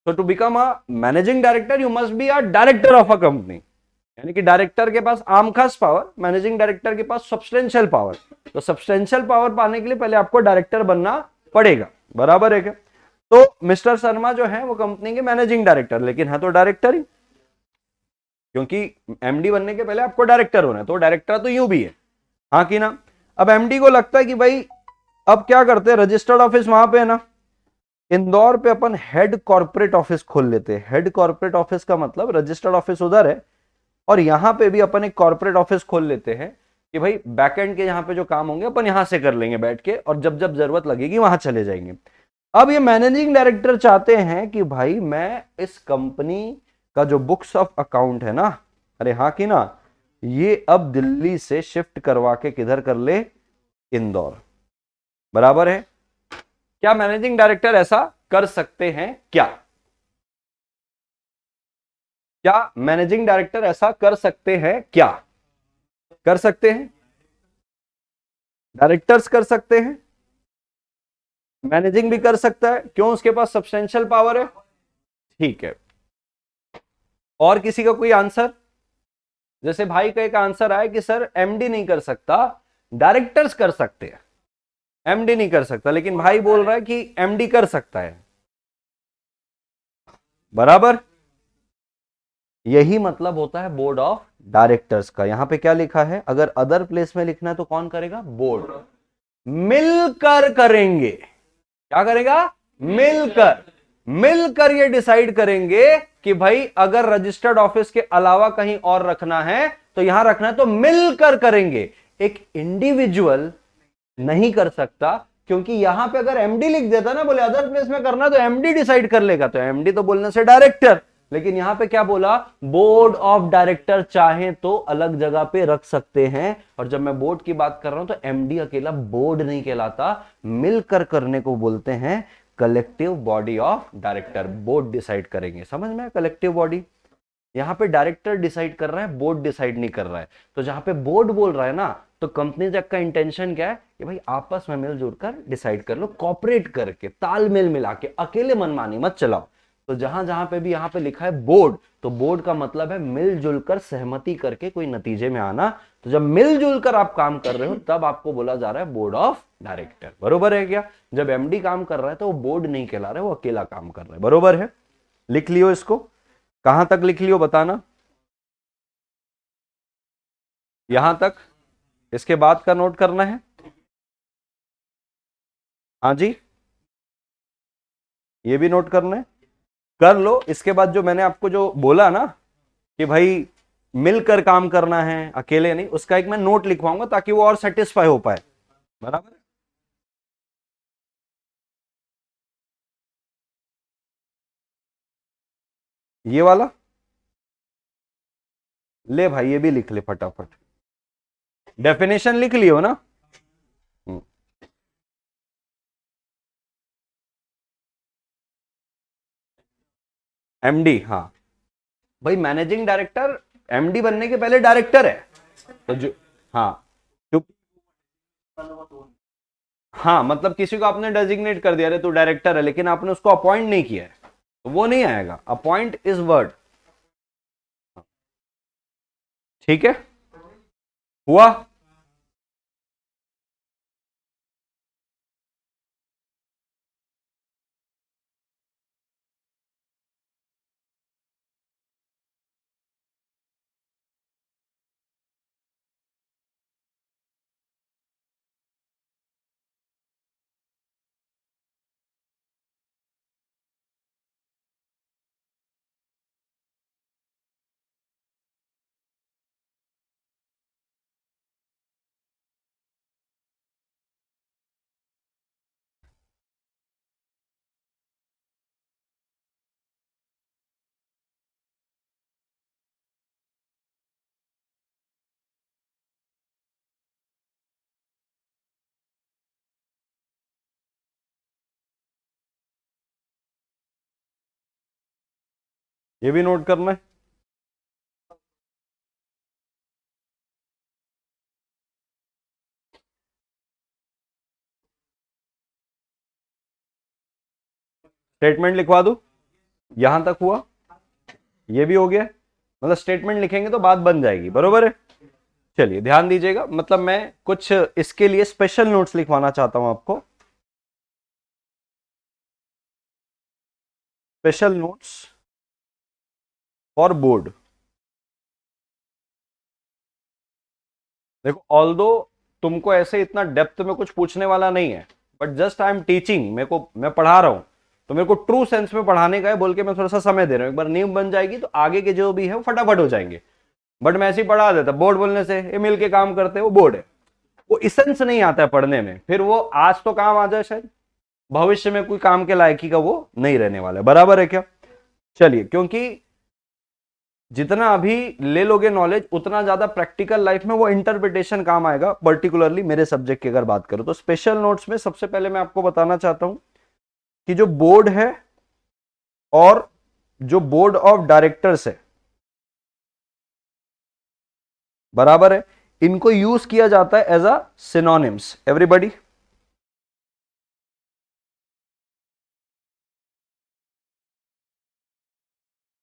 Speaker 1: तो to become a managing director you must be a director of a company, यानी कि डायरेक्टर के पास आम खास पावर, मैनेजिंग डायरेक्टर के पास सब्सटेंशियल पावर। तो सब्सटेंशियल पावर पाने के लिए पहले आपको डायरेक्टर बनना पड़ेगा। बराबर है क्या? तो मिस्टर शर्मा जो है वो कंपनी के मैनेजिंग डायरेक्टर, लेकिन है तो डायरेक्टर ही, क्योंकि एमडी बनने के पहले आपको डायरेक्टर होना है, तो डायरेक्टर तो यूं भी है। हाँ कि ना? अब एमडी को लगता है कि भाई अब क्या करते हैं, रजिस्टर्ड ऑफिस वहां पे है ना, इंदौर पे अपन हेड कॉर्पोरेट ऑफिस खोल लेते हैं। हेड कॉर्पोरेट ऑफिस का मतलब रजिस्टर्ड ऑफिस उधर है, और यहां पे भी अपन एक कॉर्पोरेट ऑफिस खोल लेते हैं कि भाई बैकएंड के यहां पे जो काम होंगे अपन यहां से कर लेंगे बैठ के, और जब जब जरूरत लगेगी वहां चले जाएंगे। अब ये मैनेजिंग डायरेक्टर चाहते हैं कि भाई मैं इस कंपनी का जो बुक्स ऑफ अकाउंट है ना, अरे हाँ कि ना, ये अब दिल्ली से शिफ्ट करवा के किधर कर ले, इंदौर। बराबर है? क्या मैनेजिंग डायरेक्टर ऐसा कर सकते हैं क्या? क्या मैनेजिंग डायरेक्टर ऐसा कर सकते हैं क्या? कर सकते हैं, डायरेक्टर्स कर सकते हैं, मैनेजिंग भी कर सकता है। क्यों? उसके पास सब्सटेंशियल पावर है। ठीक है, और किसी का कोई आंसर? जैसे भाई का एक आंसर आया कि सर एमडी नहीं कर सकता, डायरेक्टर्स कर सकते हैं, एमडी नहीं कर सकता, लेकिन भाई बोल रहा है कि एमडी कर सकता है। बराबर, यही मतलब होता है बोर्ड ऑफ डायरेक्टर्स का। यहां पे क्या लिखा है, अगर अदर प्लेस में लिखना है तो कौन करेगा, बोर्ड। मिलकर करेंगे, क्या करेगा, मिलकर। मिलकर ये डिसाइड करेंगे कि भाई अगर रजिस्टर्ड ऑफिस के अलावा कहीं और रखना है तो यहां रखना है, तो मिलकर करेंगे। एक इंडिविजुअल नहीं कर सकता, क्योंकि यहां पे अगर एमडी लिख देता ना, बोले अदर प्लेस में करना तो एमडी डिसाइड कर लेगा, तो एमडी तो बोलने से डायरेक्टर, लेकिन यहां पे क्या बोला, बोर्ड ऑफ डायरेक्टर चाहे तो अलग जगह पे रख सकते हैं। और जब मैं बोर्ड की बात कर रहा हूं तो एमडी अकेला बोर्ड नहीं कहलाता, मिलकर करने को बोलते हैं collective body of director. Board decide करेंगे, समझ में, कलेक्टिव बॉडी। यहां पे डायरेक्टर डिसाइड कर रहा है, बोर्ड डिसाइड नहीं कर रहा है। तो जहां पे बोर्ड बोल रहा है ना, तो कंपनी तक का इंटेंशन क्या है कि भाई आपस में मिलजुल कर डिसाइड कर लो, कॉपरेट करके, तालमेल मिला के, अकेले मनमानी मत चलाओ। तो जहां जहां पे भी यहां पे लिखा है बोर्ड, तो बोर्ड का मतलब है मिलजुल कर सहमति करके कोई नतीजे में आना। तो जब मिलजुल कर आप काम कर रहे हो तब आपको बोला जा रहा है बोर्ड ऑफ डायरेक्टर। बरोबर है क्या? जब एमडी काम कर रहा है तो वो बोर्ड नहीं कहला रहा है, वो अकेला काम कर रहा है। बरोबर है? लिख लियो इसको, कहां तक लिख लियो बताना, यहां तक, इसके बाद का नोट करना है। हाँ जी, ये भी नोट करना है, कर लो। इसके बाद जो मैंने आपको जो बोला ना कि भाई मिलकर काम करना है, अकेले नहीं, उसका एक मैं नोट लिखवाऊंगा ताकि वो और सेटिस्फाई हो पाए। बराबर, ये वाला ले भाई, ये भी लिख ले फटाफट। डेफिनेशन लिख लियो ना। एमडी, हाँ भाई, मैनेजिंग डायरेक्टर एमडी बनने के पहले डायरेक्टर है। तो जो, हाँ तो, हाँ मतलब किसी को आपने डेजिग्नेट कर दिया, अरे तू डायरेक्टर है, लेकिन आपने उसको अपॉइंट नहीं किया है, तो वो नहीं आएगा। Appoint is word. ठीक है, हुआ। ये भी नोट करना है। स्टेटमेंट लिखवा दू, यहां तक हुआ, ये भी हो गया। मतलब स्टेटमेंट लिखेंगे तो बात बन जाएगी, बरोबर है। चलिए ध्यान दीजिएगा, मतलब मैं कुछ इसके लिए स्पेशल नोट्स लिखवाना चाहता हूं आपको। Special notes for board. देखो, ऑल्दो तुमको ऐसे इतना डेप्थ में कुछ पूछने वाला नहीं है, but just I am teaching, मेरे को, मैं पढ़ा रहा हूं, तो मेरे को ट्रू सेंस में पढ़ाने का है बोल के मैं थोड़ा सा समय दे रहा हूं। एक बार नींव बन जाएगी तो आगे के जो भी है वो फटाफट हो जाएंगे। बट मैं ऐसे ही पढ़ा देता, बोर्ड बोलने से ये मिल के काम करते हैं, वो बोर्ड है। वो इसेंस नहीं आता है पढ़ने में, फिर वो आज तो काम आ जाए, शायद भविष्य में कोई काम के लायकी का वो नहीं रहने वाला है, बराबर है क्या। चलिए, क्योंकि जितना अभी ले लोगे नॉलेज, उतना ज्यादा प्रैक्टिकल लाइफ में वो इंटरप्रिटेशन काम आएगा, पर्टिकुलरली मेरे सब्जेक्ट की अगर बात करूं तो। स्पेशल नोट्स में सबसे पहले मैं आपको बताना चाहता हूं कि जो बोर्ड है और जो बोर्ड ऑफ डायरेक्टर्स है, बराबर है, इनको यूज किया जाता है एज अ सिनोनिम्स, एवरीबॉडी।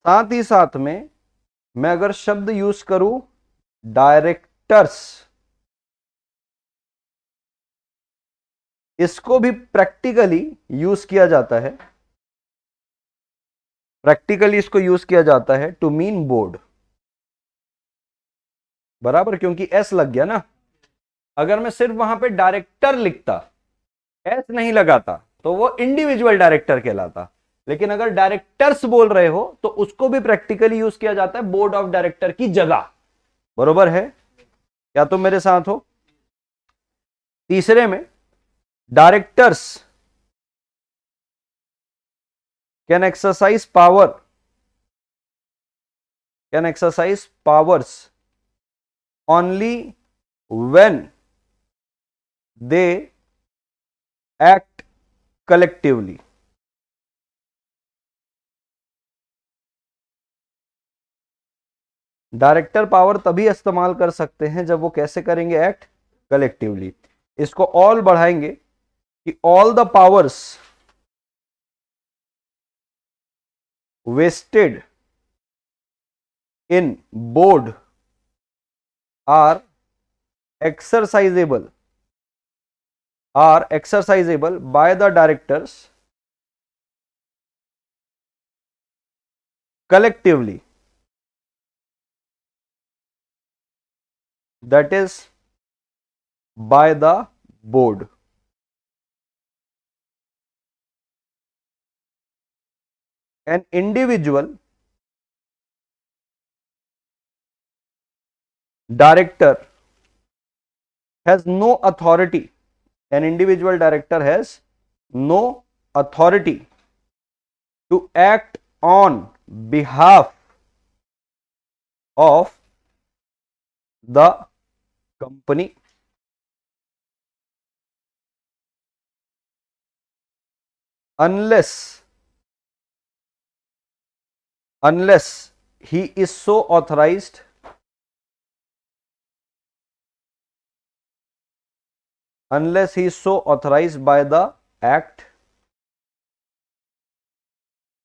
Speaker 1: साथ ही साथ में मैं अगर शब्द यूज करूं डायरेक्टर्स, इसको भी प्रैक्टिकली यूज किया जाता है, प्रैक्टिकली इसको यूज किया जाता है टू मीन बोर्ड, बराबर, क्योंकि एस लग गया ना। अगर मैं सिर्फ वहां पे डायरेक्टर लिखता, एस नहीं लगाता, तो वो इंडिविजुअल डायरेक्टर कहलाता। लेकिन अगर डायरेक्टर्स बोल रहे हो तो उसको भी प्रैक्टिकली यूज किया जाता है बोर्ड ऑफ डायरेक्टर की जगह, बरोबर है। क्या तुम मेरे साथ हो। तीसरे में, directors can exercise power, can exercise powers only when they act collectively. Director power तभी इस्तेमाल कर सकते हैं जब वो कैसे करेंगे, एक्ट कलेक्टिवली। इसको ऑल बढ़ाएंगे कि all the powers vested in board are exercisable, are exercisable by the directors collectively, that is by the board. An individual director has no authority, an individual director has no authority to act on behalf of the company unless he is so authorized by the act,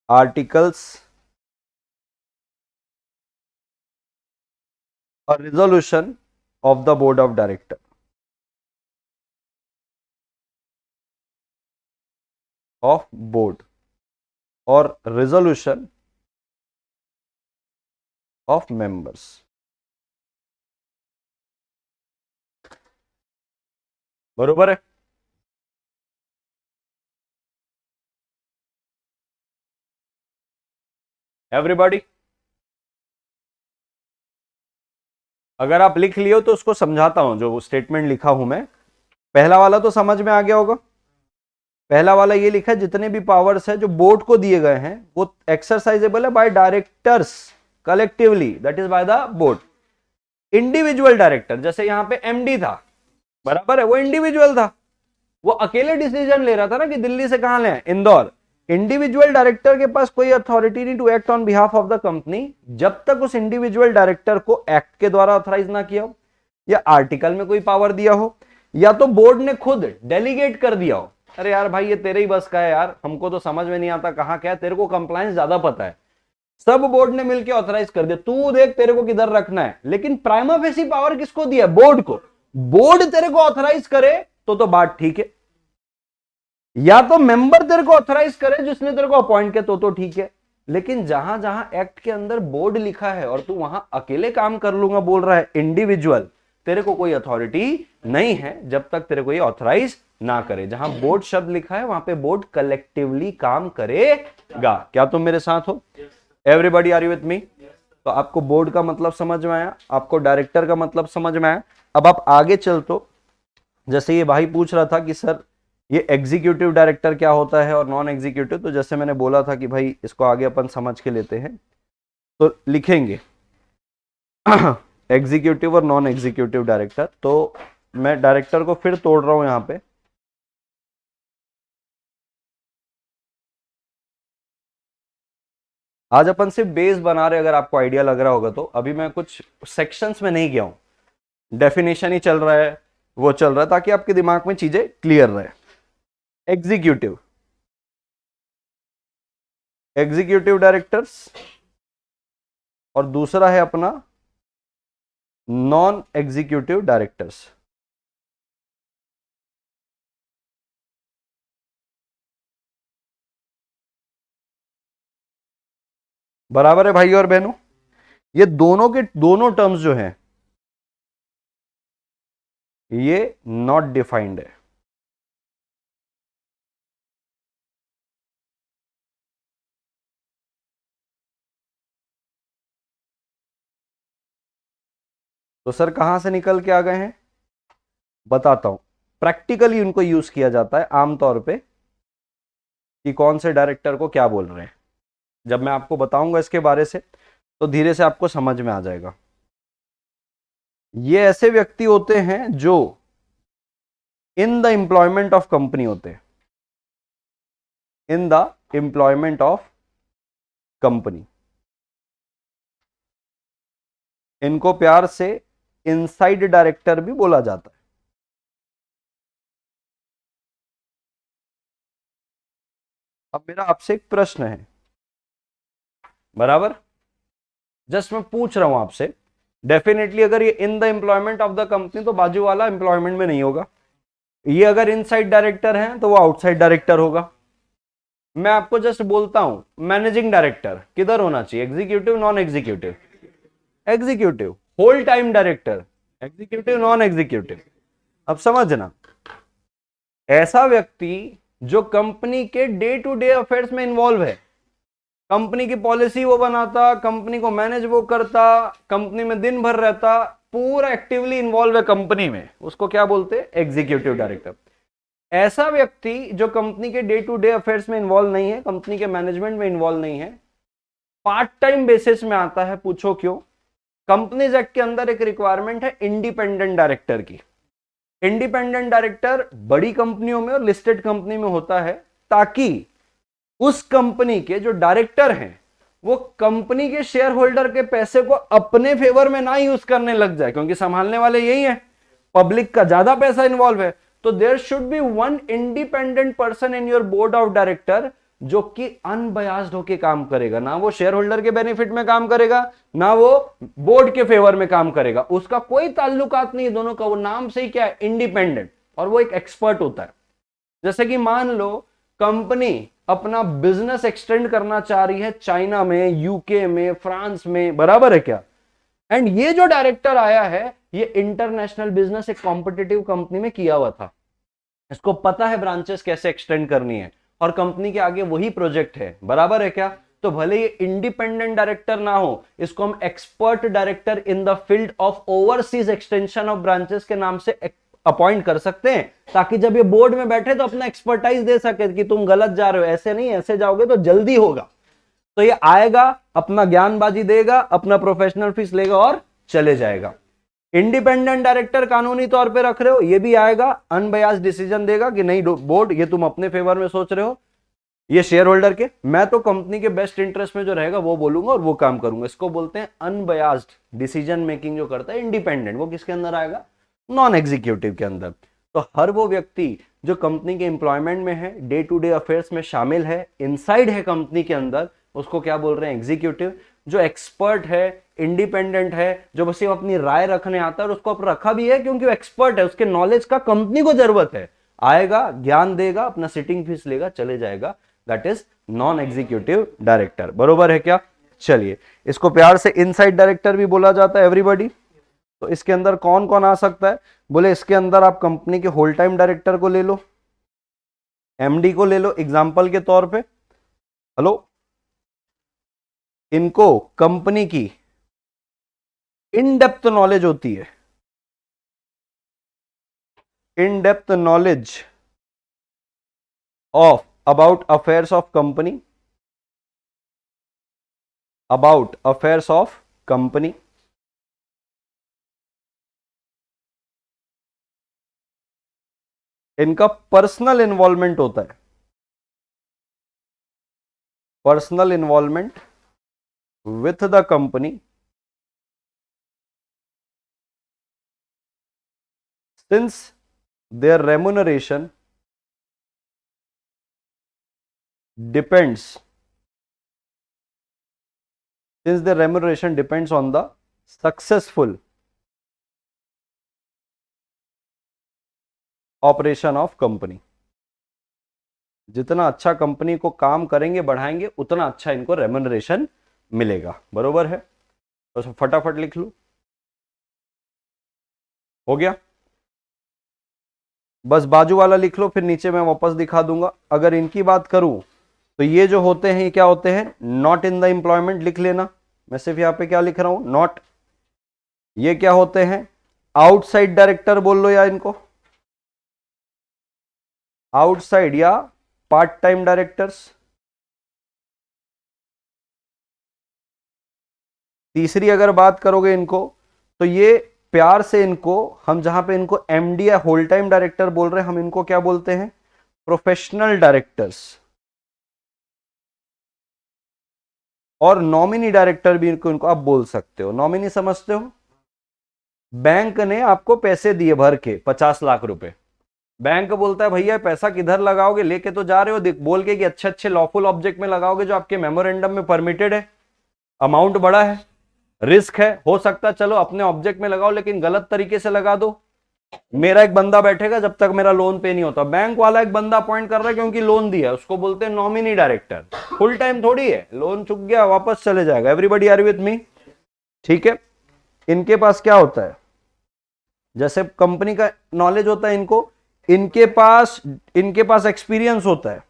Speaker 1: articles or resolution of the board of director of board or resolution of members. बरोबर है? Everybody, अगर आप लिख लियो तो उसको समझाता हूं, जो स्टेटमेंट लिखा हूं मैं। पहला वाला तो समझ में आ गया होगा। पहला वाला ये लिखा है, जितने भी पावर्स है जो बोर्ड को दिए गए हैं वो एक्सरसाइजेबल है bye directors collectively, that is by the board. Individual director, जैसे यहां पे एमडी था, बराबर है, वो इंडिविजुअल था, वो अकेले डिसीजन ले रहा था ना कि दिल्ली से कहां ले आए, इंदौर। इंडिविजुअल डायरेक्टर के पास कोई अथॉरिटी नहीं to act on behalf of the company, जब तक उस इंडिविजुअल डायरेक्टर को एक्ट के द्वारा ऑथराइज ना किया हो, या आर्टिकल में कोई पावर दिया हो, या तो बोर्ड ने खुद डेलीगेट कर दिया हो। अरे यार भाई, ये तेरे ही बस का है यार, हमको तो समझ में नहीं आता कहां क्या है, तेरे को कंप्लायंस ज्यादा पता है, सब बोर्ड ने मिलकर ऑथराइज कर दिया, तू देख तेरे को किधर रखना है। लेकिन प्राइमा फेसी पावर किसको दिया? बोर्ड को। बोर्ड तेरे को ऑथराइज करे तो बात ठीक है, या तो मेंबर तेरे को ऑथराइज करे जिसने तेरे को अपॉइंट किया तो ठीक है। लेकिन जहां जहां एक्ट के अंदर बोर्ड लिखा है और तू वहां अकेले काम कर लूंगा बोल रहा है, इंडिविजुअल, तेरे को कोई अथॉरिटी नहीं है जब तक तेरे को ये ऑथराइज ना करे। जहां बोर्ड शब्द लिखा है वहां पे बोर्ड कलेक्टिवली काम करेगा। क्या तुम मेरे साथ हो? Everybody are you with me? तो आपको बोर्ड का मतलब समझ में आया, आपको डायरेक्टर का मतलब समझ में आया। अब आप आगे चल, तो जैसे ये भाई पूछ रहा था कि सर ये एग्जीक्यूटिव डायरेक्टर क्या होता है और नॉन एग्जीक्यूटिव, तो जैसे मैंने बोला था कि भाई इसको आगे अपन समझ के लेते हैं, तो लिखेंगे एग्जीक्यूटिव और नॉन एग्जीक्यूटिव डायरेक्टर। तो मैं डायरेक्टर को फिर तोड़ रहा हूं यहां पे। आज अपन सिर्फ बेस बना रहे, अगर आपको आइडिया लग रहा होगा तो। अभी मैं कुछ सेक्शंस में नहीं गया हूं, डेफिनेशन ही चल रहा है, वो चल रहा है, ताकि आपके दिमाग में चीजें क्लियर रहे। एग्जीक्यूटिव डायरेक्टर्स, और दूसरा है अपना नॉन एग्जीक्यूटिव डायरेक्टर्स। बराबर है भाई और बहनों? ये दोनों के दोनों टर्म्स जो हैं ये नॉट डिफाइंड है। तो सर कहां से निकल के आ गए हैं? बताता हूं। प्रैक्टिकली उनको यूज किया जाता है आमतौर पे कि कौन से डायरेक्टर को क्या बोल रहे हैं। जब मैं आपको बताऊंगा इसके बारे से तो धीरे से आपको समझ में आ जाएगा। ये ऐसे व्यक्ति होते हैं जो in the employment of company होते हैं, in the employment of company. इनको प्यार से इनसाइड डायरेक्टर भी बोला जाता है। अब मेरा आपसे एक प्रश्न है, बराबर, जस्ट मैं पूछ रहा हूं आपसे। डेफिनेटली अगर ये in the employment of the company, तो बाजू वाला एम्प्लॉयमेंट में नहीं होगा। ये अगर इनसाइड डायरेक्टर है तो वो आउटसाइड डायरेक्टर होगा। मैं आपको जस्ट बोलता हूं, मैनेजिंग डायरेक्टर किधर होना चाहिए? Executive, non executive? Executive. Whole time director? Executive, non executive? अब समझना, ऐसा व्यक्ति जो कंपनी के डे टू डे अफेयर्स में इन्वॉल्व है, कंपनी की पॉलिसी वो बनाता, कंपनी को मैनेज वो करता, कंपनी में दिन भर रहता, पूरा एक्टिवली इन्वॉल्व है कंपनी में, उसको क्या बोलते हैं? Executive director. ऐसा व्यक्ति जो कंपनी के डे टू डे अफेयर्स में इन्वॉल्व नहीं है, कंपनी के मैनेजमेंट में इन्वॉल्व नहीं है, पार्ट टाइम बेसिस में आता है। पूछो क्यों? कंपनीज एक्ट के अंदर एक रिक्वायरमेंट है इंडिपेंडेंट डायरेक्टर की। इंडिपेंडेंट डायरेक्टर बड़ी कंपनियों में और लिस्टेड कंपनी में होता है, ताकि उस कंपनी के जो डायरेक्टर हैं वो कंपनी के शेयर होल्डर के पैसे को अपने फेवर में ना यूज करने लग जाए, क्योंकि संभालने वाले यही है, पब्लिक का ज्यादा पैसा इन्वॉल्व है। तो there should be one independent person in your board of director जो कि अनबयास्ड होके काम करेगा, ना वो शेयर होल्डर के बेनिफिट में काम करेगा, ना वो बोर्ड के फेवर में काम करेगा, उसका कोई ताल्लुकात नहीं दोनों का, वो नाम से ही क्या है, इंडिपेंडेंट, और वो एक एक्सपर्ट होता है। जैसे कि मान लो कंपनी अपना बिजनेस एक्सटेंड करना चाह रही है चाइना में, यूके में, फ्रांस में, बराबर है क्या, एंड ये जो डायरेक्टर आया है ये इंटरनेशनल बिजनेस एक कॉम्पिटिटिव कंपनी में किया हुआ था, इसको पता है ब्रांचेस कैसे एक्सटेंड करनी है, और कंपनी के आगे वही प्रोजेक्ट है, बराबर है क्या। तो भले ये इंडिपेंडेंट डायरेक्टर ना हो, इसको हम expert director in the field of overseas extension of branches के नाम से अपॉइंट कर सकते हैं, ताकि जब ये बोर्ड में बैठे तो अपना एक्सपर्टाइज दे सके कि तुम गलत जा रहे हो, ऐसे नहीं, ऐसे जाओगे तो जल्दी होगा। तो ये आएगा, अपना ज्ञानबाजी देगा, अपना प्रोफेशनल फीस लेगा और चले जाएगा। इंडिपेंडेंट डायरेक्टर कानूनी तौर पे रख रहे हो, ये भी आएगा, अनबयास्ड डिसीजन देगा कि नहीं बोर्ड ये तुम अपने फेवर में सोच रहे हो, ये शेयर होल्डर के, मैं तो कंपनी के बेस्ट इंटरेस्ट में जो रहेगा वो बोलूंगा और वो काम करूंगा। इसको बोलते हैं अनबयास्ड डिसीजन मेकिंग जो करता है इंडिपेंडेंट। वो किसके अंदर आएगा, नॉन एग्जीक्यूटिव के अंदर। तो हर वो व्यक्ति जो कंपनी के एम्प्लॉयमेंट में है, डे टू डे अफेयर्स में शामिल है, इनसाइड है कंपनी के अंदर, उसको क्या बोल रहे हैं, एग्जीक्यूटिव। जो एक्सपर्ट है, इंडिपेंडेंट है, जो बस अपनी राय रखने आता है और उसको रखा भी है क्योंकि वो एक्सपर्ट है, उसके नॉलेज का कंपनी को जरूरत है, आएगा, ज्ञान देगा, अपना सिटिंग फीस लेगा, चले जाएगा, that is non executive director. बरोबर है क्या। चलिए, इसको प्यार से इनसाइड डायरेक्टर भी बोला जाता है एवरीबॉडी। तो इसके अंदर कौन कौन आ सकता है, बोले इसके अंदर आप कंपनी के होल टाइम डायरेक्टर को ले लो, एमडी को ले लो एग्जांपल के तौर पे। हेलो, इनको कंपनी की इन डेप्थ नॉलेज होती है, in depth knowledge of about affairs of company, about affairs of company. इनका पर्सनल इन्वॉल्वमेंट होता है, personal involvement with the company since their remuneration depends on the successful operation of company। जितना अच्छा company को काम करेंगे, बढ़ाएंगे, उतना अच्छा इनको रेम्यूनरेशन मिलेगा। बरोबर है, तो फटाफट लिख लो, हो गया। बस बाजू वाला लिख लो, फिर नीचे मैं वापस दिखा दूंगा। अगर इनकी बात करूं तो ये जो होते हैं, ये क्या होते हैं, नॉट इन द एम्प्लॉयमेंट लिख लेना, मैं सिर्फ यहां पे क्या लिख रहा हूं, नॉट। ये क्या होते हैं, आउटसाइड डायरेक्टर बोल लो, या इनको आउटसाइड या पार्ट टाइम डायरेक्टर्स। तीसरी अगर बात करोगे इनको, तो ये प्यार से इनको हम, जहां पे इनको एमडी या होल टाइम डायरेक्टर बोल रहे हैं, हम इनको क्या बोलते हैं, प्रोफेशनल डायरेक्टर्स। और नॉमिनी डायरेक्टर भी इनको आप बोल सकते हो। नॉमिनी समझते हो, बैंक ने आपको पैसे दिए भर के 50 लाख रुपए, बैंक बोलता है भैया पैसा किधर लगाओगे, लेके तो जा रहे हो, बोल के कि अच्छे अच्छे लॉफुल ऑब्जेक्ट में लगाओगे जो आपके मेमोरेंडम में परमिटेड है, अमाउंट बड़ा है, रिस्क है, हो सकता है चलो अपने ऑब्जेक्ट में लगाओ, लेकिन गलत तरीके से लगा दो, मेरा एक बंदा बैठेगा जब तक मेरा लोन पे नहीं होता, बैंक वाला एक बंदा अपॉइंट कर रहा है क्योंकि लोन दिया, उसको बोलते हैं नॉमिनी डायरेक्टर। फुल टाइम थोड़ी है, लोन चुक गया वापस चले जाएगा। एवरीबॉडी आर विद मी, ठीक है। इनके पास क्या होता है, जैसे कंपनी का नॉलेज होता है इनको, इनके पास एक्सपीरियंस होता है,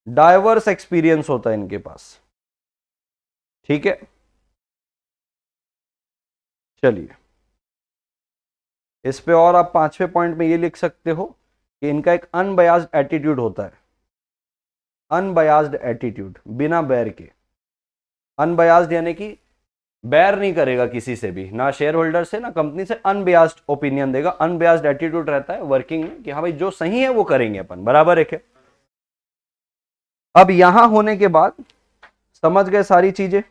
Speaker 1: डाइवर्स एक्सपीरियंस होता है इनके पास, ठीक है। चलिए, इस पे और आप 5वें पॉइंट में ये लिख सकते हो कि इनका एक अनबयास्ड एटीट्यूड होता है, अनबयास्ड एटीट्यूड, बिना बैर के। अनबयास्ड यानी कि बैर नहीं करेगा किसी से भी, ना शेयर होल्डर से ना कंपनी से, अनबियास्ड ओपिनियन देगा, अनबियास्ड एटीट्यूड रहता है वर्किंग में कि हाँ भाई जो सही है वो करेंगे अपन, बराबर है क्या। अब यहां होने के बाद समझ गए सारी चीजें,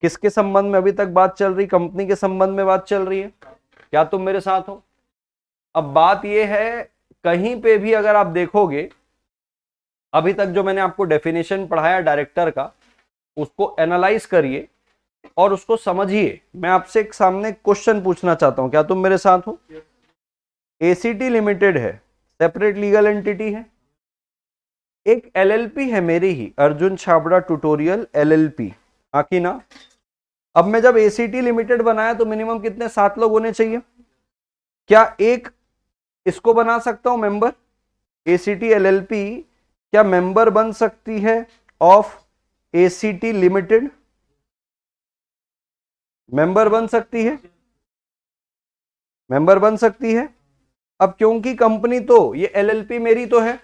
Speaker 1: किसके संबंध में अभी तक बात चल रही, कंपनी के संबंध में बात चल रही है, क्या तुम मेरे साथ हो। अब बात यह है, कहीं पे भी अगर आप देखोगे अभी तक जो मैंने आपको डेफिनेशन पढ़ाया डायरेक्टर का, उसको एनालाइज करिए और उसको समझिए। मैं आपसे एक सामने क्वेश्चन पूछना चाहता हूं, क्या तुम मेरे साथ हो। एसीटी लिमिटेड है, सेपरेट लीगल एंटिटी है, एक एलएलपी है मेरी ही, अर्जुन छाबड़ा ट्यूटोरियल एलएलपी, आकी ना। अब मैं जब एसीटी लिमिटेड बनाया तो मिनिमम कितने, 7 लोग होने चाहिए। क्या एक इसको बना सकता हूं मेंबर, एसीटी एलएलपी क्या मेंबर बन सकती है ऑफ एसीटी लिमिटेड, मेंबर बन सकती है, मेंबर बन सकती है। अब क्योंकि कंपनी तो ये एलएलपी मेरी तो है,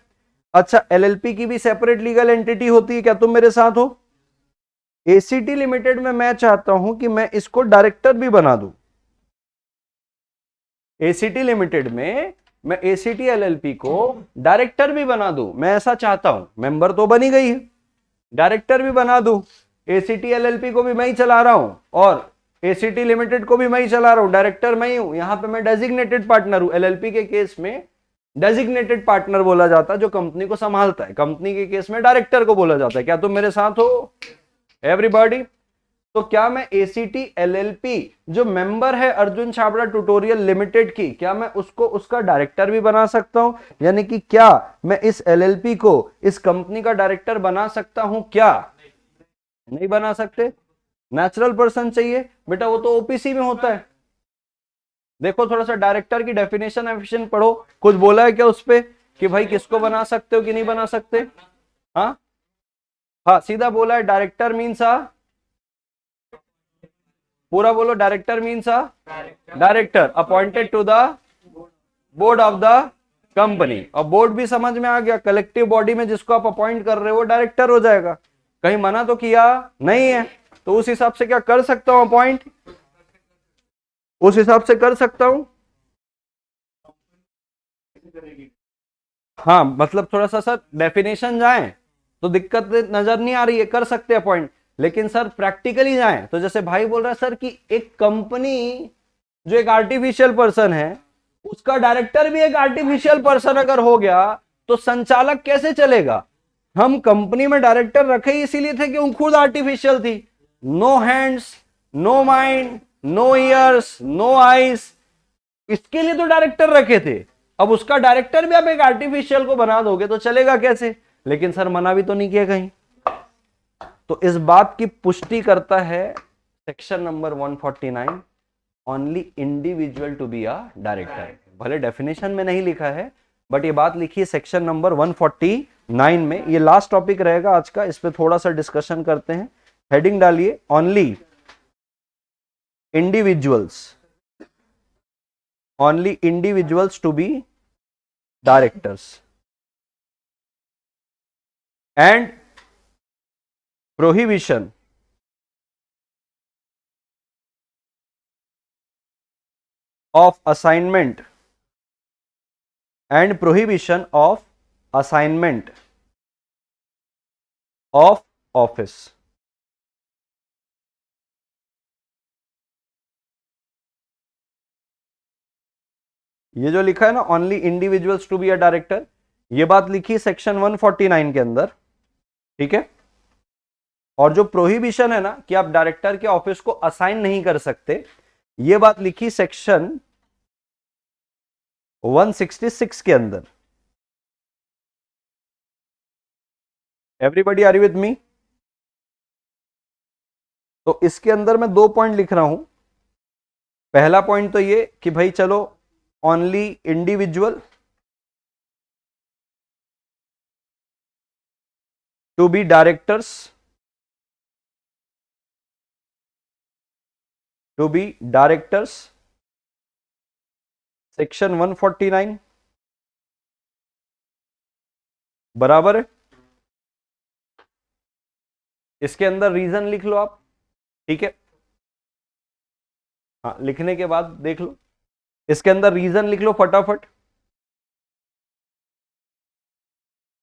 Speaker 1: अच्छा एलएलपी की भी सेपरेट लीगल एंटिटी होती है, क्या तुम मेरे साथ हो। एसीटी लिमिटेड में मैं चाहता हूं कि मैं इसको डायरेक्टर भी बना दूं, एसीटी लिमिटेड में मैं एसीटी एलएलपी को डायरेक्टर भी बना दूं, मैं ऐसा चाहता हूं। मेंबर तो बनी गई है, डायरेक्टर भी बना दूं, एसीटी एलएलपी को भी मैं ही चला रहा हूं और एसीटी लिमिटेड को भी मैं ही चला रहा हूं, डायरेक्टर मैं ही हूं, यहां पे मैं डेजिग्नेटेड पार्टनर हूं। एलएलपी के केस में डेजिग्नेटेड पार्टनर बोला जाता है जो कंपनी को संभालता है, कंपनी के केस में डायरेक्टर को बोला जाता है। क्या तुम मेरे साथ हो एवरीबॉडी। तो क्या मैं एसीटी एलएलपी जो मेंबर है अर्जुन छाबड़ा ट्यूटोरियल लिमिटेड की, क्या मैं उसको उसका डायरेक्टर भी बना सकता हूं, यानी कि क्या मैं इस एलएलपी को इस कंपनी का डायरेक्टर बना सकता हूं, क्या नहीं बना सकते। नेचुरल पर्सन चाहिए बेटा, वो तो ओपीसी में होता है। देखो थोड़ा सा डायरेक्टर की डेफिनेशन एफिशिएंट पढ़ो, कुछ बोला है क्या उस पे कि भाई किसको बना सकते हो कि नहीं बना सकते। हाँ हाँ, सीधा बोला है डायरेक्टर मीन्स पूरा बोलो, director means director appointed to the board of the company. और बोर्ड भी समझ में आ गया, कलेक्टिव बॉडी में जिसको आप अपॉइंट कर रहे हो डायरेक्टर हो जाएगा। कहीं मना तो किया नहीं है, तो उस हिसाब से क्या कर सकता हूं अपॉइंट, उस हिसाब से कर सकता हूं। हाँ मतलब थोड़ा सा सर डेफिनेशन जाए तो दिक्कत नजर नहीं आ रही है, कर सकते हैं पॉइंट। लेकिन सर प्रैक्टिकली जाए तो जैसे भाई बोल रहा है सर कि एक कंपनी जो एक आर्टिफिशियल पर्सन है, उसका डायरेक्टर भी एक आर्टिफिशियल पर्सन अगर हो गया तो संचालक कैसे चलेगा। हम कंपनी में डायरेक्टर रखे ही इसीलिए थे कि वो खुद आर्टिफिशियल थी, no hands, no mind, no ears, no eyes, इसके लिए तो डायरेक्टर रखे थे। अब उसका डायरेक्टर भी आप एक आर्टिफिशियल को बना दोगे तो चलेगा कैसे। लेकिन सर मना भी तो नहीं किया कहीं। तो इस बात की पुष्टि करता है section number 149, only individual to be a director. भले डेफिनेशन में नहीं लिखा है बट ये बात लिखी है सेक्शन नंबर 149 में। ये लास्ट टॉपिक रहेगा आज का, इस पे थोड़ा सा डिस्कशन करते हैं। हेडिंग डालिए, only individuals, only individuals to be directors and prohibition of assignment and prohibition of assignment of office। ये जो लिखा है ना only individuals to be a director, ये बात लिखी सेक्शन 149 के अंदर, ठीक है। और जो प्रोहिबिशन है ना कि आप डायरेक्टर के ऑफिस को असाइन नहीं कर सकते, ये बात लिखी सेक्शन 166 के अंदर। Everybody are you with me. तो इसके अंदर मैं 2 पॉइंट लिख रहा हूं। पहला पॉइंट तो ये कि भाई चलो only individual to be directors, to be directors, section 149 बराबर है। इसके अंदर रीजन लिख लो आप, ठीक है। हाँ, लिखने के बाद देख लो, इसके अंदर रीजन लिख लो फटाफट।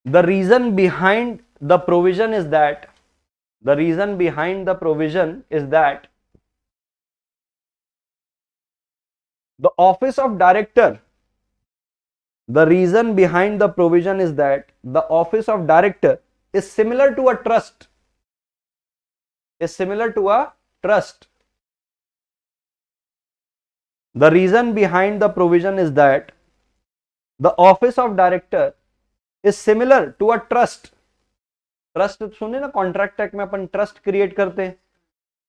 Speaker 1: The reason behind the provision is that, the reason behind the provision is that the office of director, the reason behind the provision is that the office of director is similar to a trust, is similar to a trust. The reason behind the provision is that the office of director is similar to a trust. Trust सुने ना, contract act में अपन trust create करते हैं।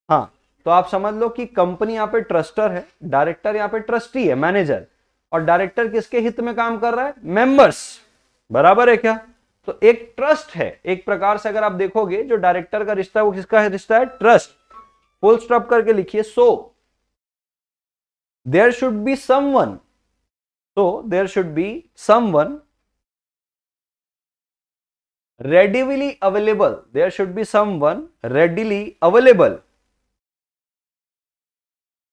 Speaker 1: हाँ, तो आप समझ लो कि कंपनी यहाँ पे ट्रस्टर है, डायरेक्टर यहाँ पे ट्रस्टी है, मैनेजर, और डायरेक्टर किसके हित में काम कर रहा है? मेंबर्स। बराबर है क्या? तो एक ट्रस्ट है, एक प्रकार से अगर आप देखोगे जो डायरेक्टर का रिश्ता है वो किसका है? रिश्ता है ट्रस्ट। फुल स्टॉप करके लिखिए। So there should be someone, so there should be someone readily available, there should be someone readily available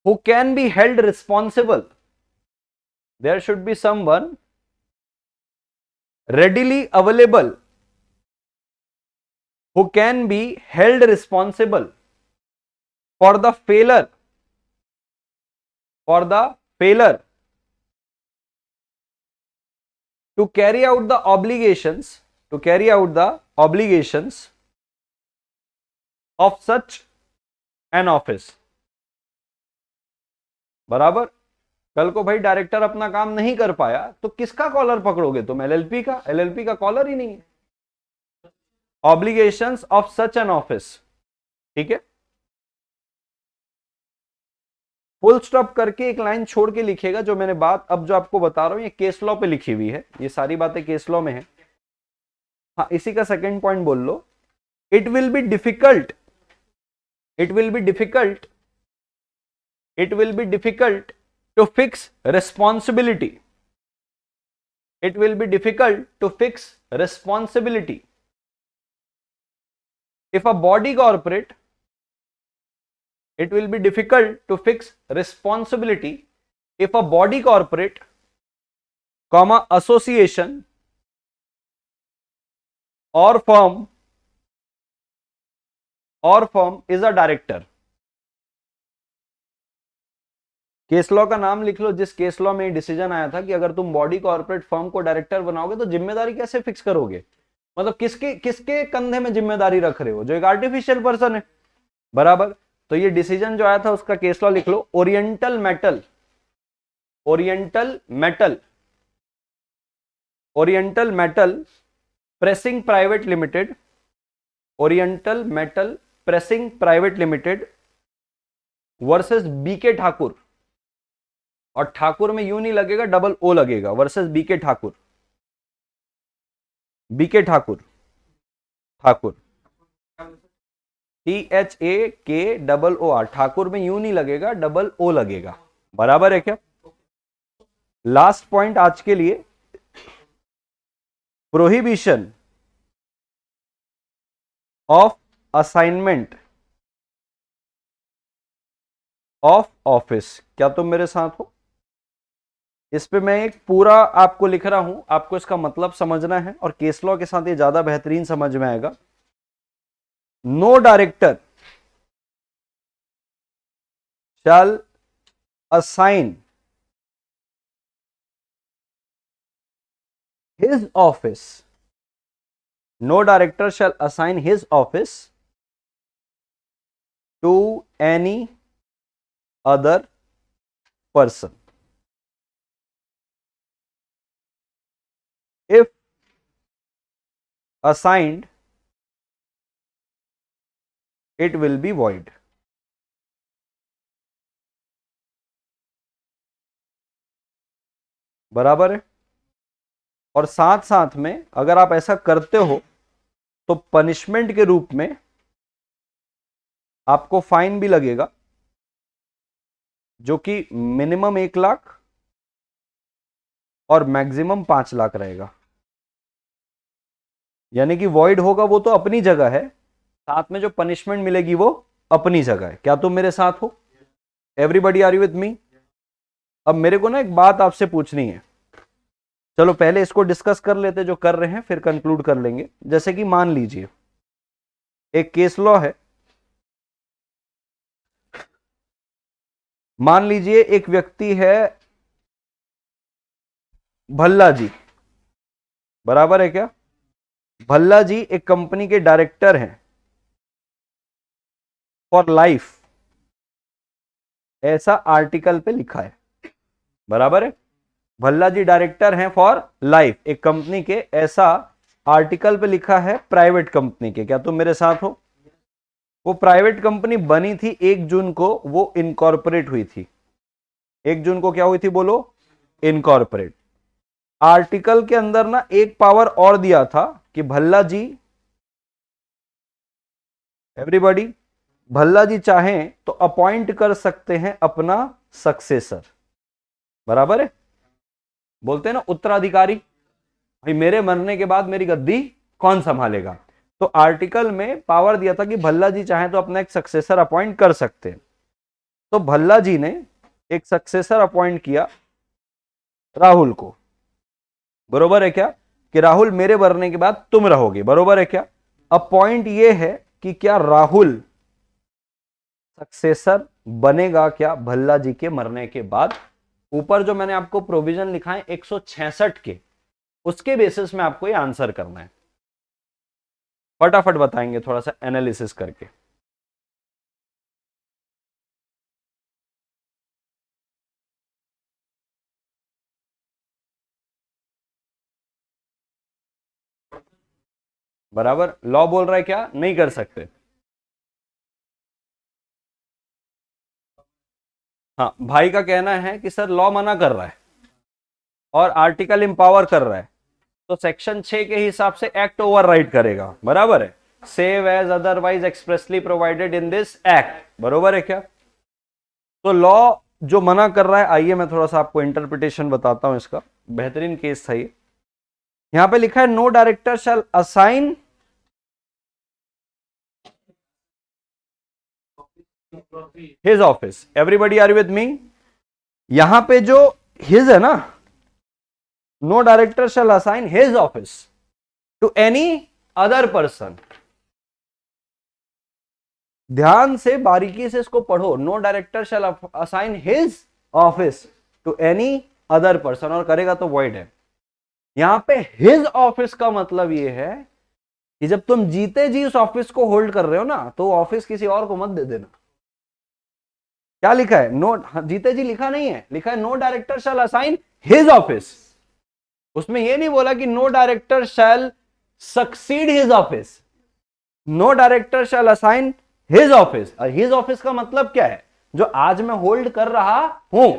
Speaker 1: who can be held responsible, there should be someone readily available who can be held responsible for the failure to carry out the obligations of such an office। बराबर। कल को भाई director अपना काम नहीं कर पाया तो किसका कॉलर पकड़ोगे तुम? एलएलपी का। एलएलपी का कॉलर ही नहीं है। Obligations of such an office, ठीक है। फुल स्टॉप करके एक लाइन छोड़ के लिखेगा। जो मैंने बात अब जो आपको बता रहा हूं ये केस लॉ पे लिखी हुई है, ये सारी बातें केस लॉ में है। हाँ, इसी का सेकंड पॉइंट बोल लो। It will be difficult, it will be difficult, it will be difficult to fix responsibility, it will be difficult to fix responsibility if a body corporate, it will be difficult to fix responsibility if a body corporate, comma association or firm is a director। Case law का नाम लिख लो, जिस case law में decision आया था कि अगर तुम बॉडी कॉर्पोरेट फर्म को डायरेक्टर बनाओगे तो जिम्मेदारी कैसे फिक्स करोगे? मतलब किसके किसके कंधे में जिम्मेदारी रख रहे हो? जो एक आर्टिफिशियल पर्सन है। बराबर। तो ये डिसीजन जो आया था उसका केस लॉ लिख लो। Oriental metal, oriental metal, oriental metal pressing private limited, oriental metal pressing private limited versus B K Thakur. और ठाकुर में यू नहीं लगेगा, डबल ओ लगेगा। Versus B K Thakur, B K Thakur, Thakur THAKOR, Thakur में यू नहीं लगेगा, डबल ओ लगेगा। बराबर है क्या? लास्ट पॉइंट आज के लिए, prohibition of assignment of office. क्या तुम मेरे साथ हो? इस पे मैं एक पूरा आपको लिख रहा हूं, आपको इसका मतलब समझना है और केस लॉ के साथ ये ज्यादा बेहतरीन समझ में आएगा। No director shall assign his office, no director shall assign his office to any other person if assigned it will be void। बराबर है। और साथ साथ में अगर आप ऐसा करते हो तो पनिशमेंट के रूप में आपको फाइन भी लगेगा, जो कि मिनिमम 1 लाख और मैक्सिमम 5 लाख रहेगा। यानी कि वॉइड होगा वो तो अपनी जगह है, साथ में जो पनिशमेंट मिलेगी वो अपनी जगह है। क्या तुम मेरे साथ हो? Everybody are you with me? अब मेरे को ना एक बात आपसे पूछनी है, चलो पहले इसको डिस्कस कर लेते जो कर रहे हैं, फिर कंक्लूड कर लेंगे। जैसे कि मान लीजिए एक केस लॉ है, मान लीजिए एक व्यक्ति है भल्ला जी, बराबर है क्या? भल्ला जी एक कंपनी के डायरेक्टर हैं फॉर लाइफ, ऐसा आर्टिकल पे लिखा है, बराबर है? भल्ला जी डायरेक्टर हैं फॉर लाइफ एक कंपनी के, ऐसा आर्टिकल पे लिखा है प्राइवेट कंपनी के। क्या तुम मेरे साथ हो? वो प्राइवेट कंपनी बनी थी 1 जून को, वो इनकॉर्पोरेट हुई थी। 1 जून को क्या हुई थी बोलो? इनकॉर्पोरेट। आर्टिकल के अंदर ना एक पावर और दिया था कि भल्ला जी, एवरीबॉडी, भल्ला जी चाहें तो अपॉइंट कर सकते हैं अपना सक्सेसर, बराबर है? बोलते हैं ना उत्तराधिकारी, भाई मेरे मरने के बाद मेरी गद्दी कौन संभालेगा? तो आर्टिकल में पावर दिया था कि भल्ला जी चाहें तो अपना एक सक्सेसर अपॉइंट कर सकते हैं। तो भल्ला जी ने एक सक्सेसर अपॉइंट किया राहुल को, बरोबर है क्या? कि राहुल मेरे मरने के बाद तुम रहोगे, बरोबर है क्या? अब पॉइंट ये है कि क्या राहुल सक्सेसर बनेगा क्या भल्ला जी के मरने के बाद? ऊपर जो मैंने आपको प्रोविजन लिखा है 166 के, उसके बेसिस में आपको ये आंसर करना है। फटाफट बताएंगे थोड़ा सा एनालिसिस करके। बराबर, लॉ बोल रहा है क्या नहीं कर सकते? हाँ, भाई का कहना है कि सर लॉ मना कर रहा है और आर्टिकल इंपावर कर रहा है, तो सेक्शन 6 के हिसाब से एक्ट ओवरराइड करेगा, बराबर है? Save as otherwise expressly provided in this act, बरोबर है क्या? तो लॉ जो मना कर रहा है, आइए मैं थोड़ा सा आपको इंटरप्रिटेशन बताता हूं इसका। बेहतरीन केस था ये। यहां पे लिखा है no director shall assign his office. Everybody are with me? यहां पे जो हिज है ना, no director shall assign his office to any other person. ध्यान से बारीकी से इसको पढ़ो। No director shall assign his office to any other person, और करेगा तो वॉइड है। यहां पे हिज ऑफिस का मतलब यह है कि जब तुम जीते जी उस ऑफिस को होल्ड कर रहे हो ना, तो ऑफिस किसी और को मत दे देना। क्या लिखा है? नो, जीते जी लिखा नहीं है, लिखा है no director shall assign his office. उसमें यह नहीं बोला कि no director shall succeed his office. No director shall assign his office. और हिज ऑफिस का मतलब क्या है? जो आज मैं होल्ड कर रहा हूं।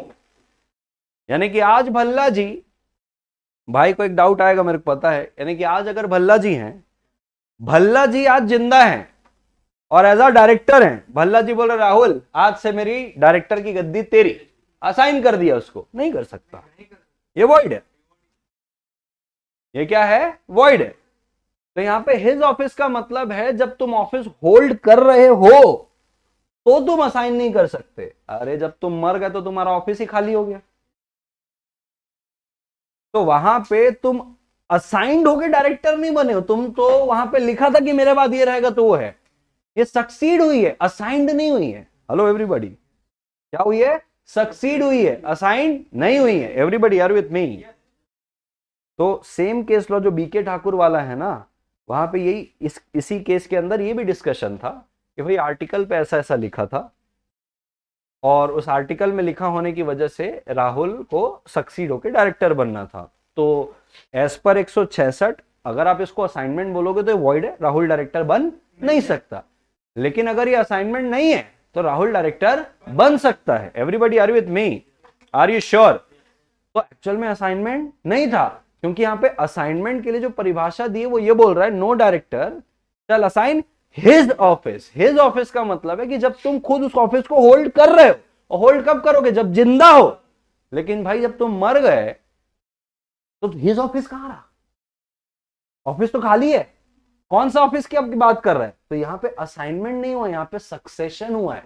Speaker 1: यानी कि आज भल्ला जी, भाई को एक डाउट आएगा मेरे को पता है, यानी कि आज अगर भल्ला जी हैं, भल्ला जी आज जिंदा हैं और एज अ डायरेक्टर हैं, भल्ला जी बोल रहे राहुल आज से मेरी डायरेक्टर की गद्दी तेरी, असाइन कर दिया उसको, नहीं कर सकता, ये वॉइड है। ये क्या है? वॉइड है। तो यहां पे हिज ऑफिस का मतलब है जब तुम ऑफिस होल्ड कर रहे हो तो तुम असाइन नहीं कर सकते। अरे जब तुम मर गए तो तुम्हारा ऑफिस ही खाली हो गया। तो वहां पे तुम असाइंड होके डायरेक्टर नहीं बने हो, तुम तो वहां पे लिखा था कि मेरे बाद ये रहेगा तो वो है। ये सक्सीड हुई है, असाइंड नहीं हुई है। हेलो एवरीबॉडी, क्या हुई है? सक्सीड हुई है, असाइंड नहीं हुई है। Everybody are with me? तो सेम केस लॉ जो बीके ठाकुर वाला है ना, वहां पे यही इसी केस के अंदर ये भी डिस्कशन था कि भाई आर्टिकल पे ऐसा ऐसा लिखा था और उस आर्टिकल में लिखा होने की वजह से राहुल को सक्सीड होकर डायरेक्टर बनना था। तो एज पर 166 अगर आप इसको असाइनमेंट बोलोगे तो वॉइड है, राहुल डायरेक्टर बन नहीं सकता। लेकिन अगर ये असाइनमेंट नहीं है तो राहुल डायरेक्टर बन सकता है। Everybody are with me? Are you sure? तो एक्चुअल में असाइनमेंट नहीं था, क्योंकि यहां पे असाइनमेंट के लिए जो परिभाषा दी है वो ये बोल रहा है no director shall assign his office. His office का मतलब है कि जब तुम खुद उस ऑफिस को होल्ड कर रहे हो, और होल्ड कब करोगे? जब जिंदा हो। लेकिन भाई जब तुम मर गए तो हिज ऑफिस कहां रहा? ऑफिस तो खाली है। कौन सा ऑफिस की आपकी बात कर रहे हैं? तो यहां पे असाइनमेंट नहीं हुआ, यहां पे सक्सेशन हुआ है।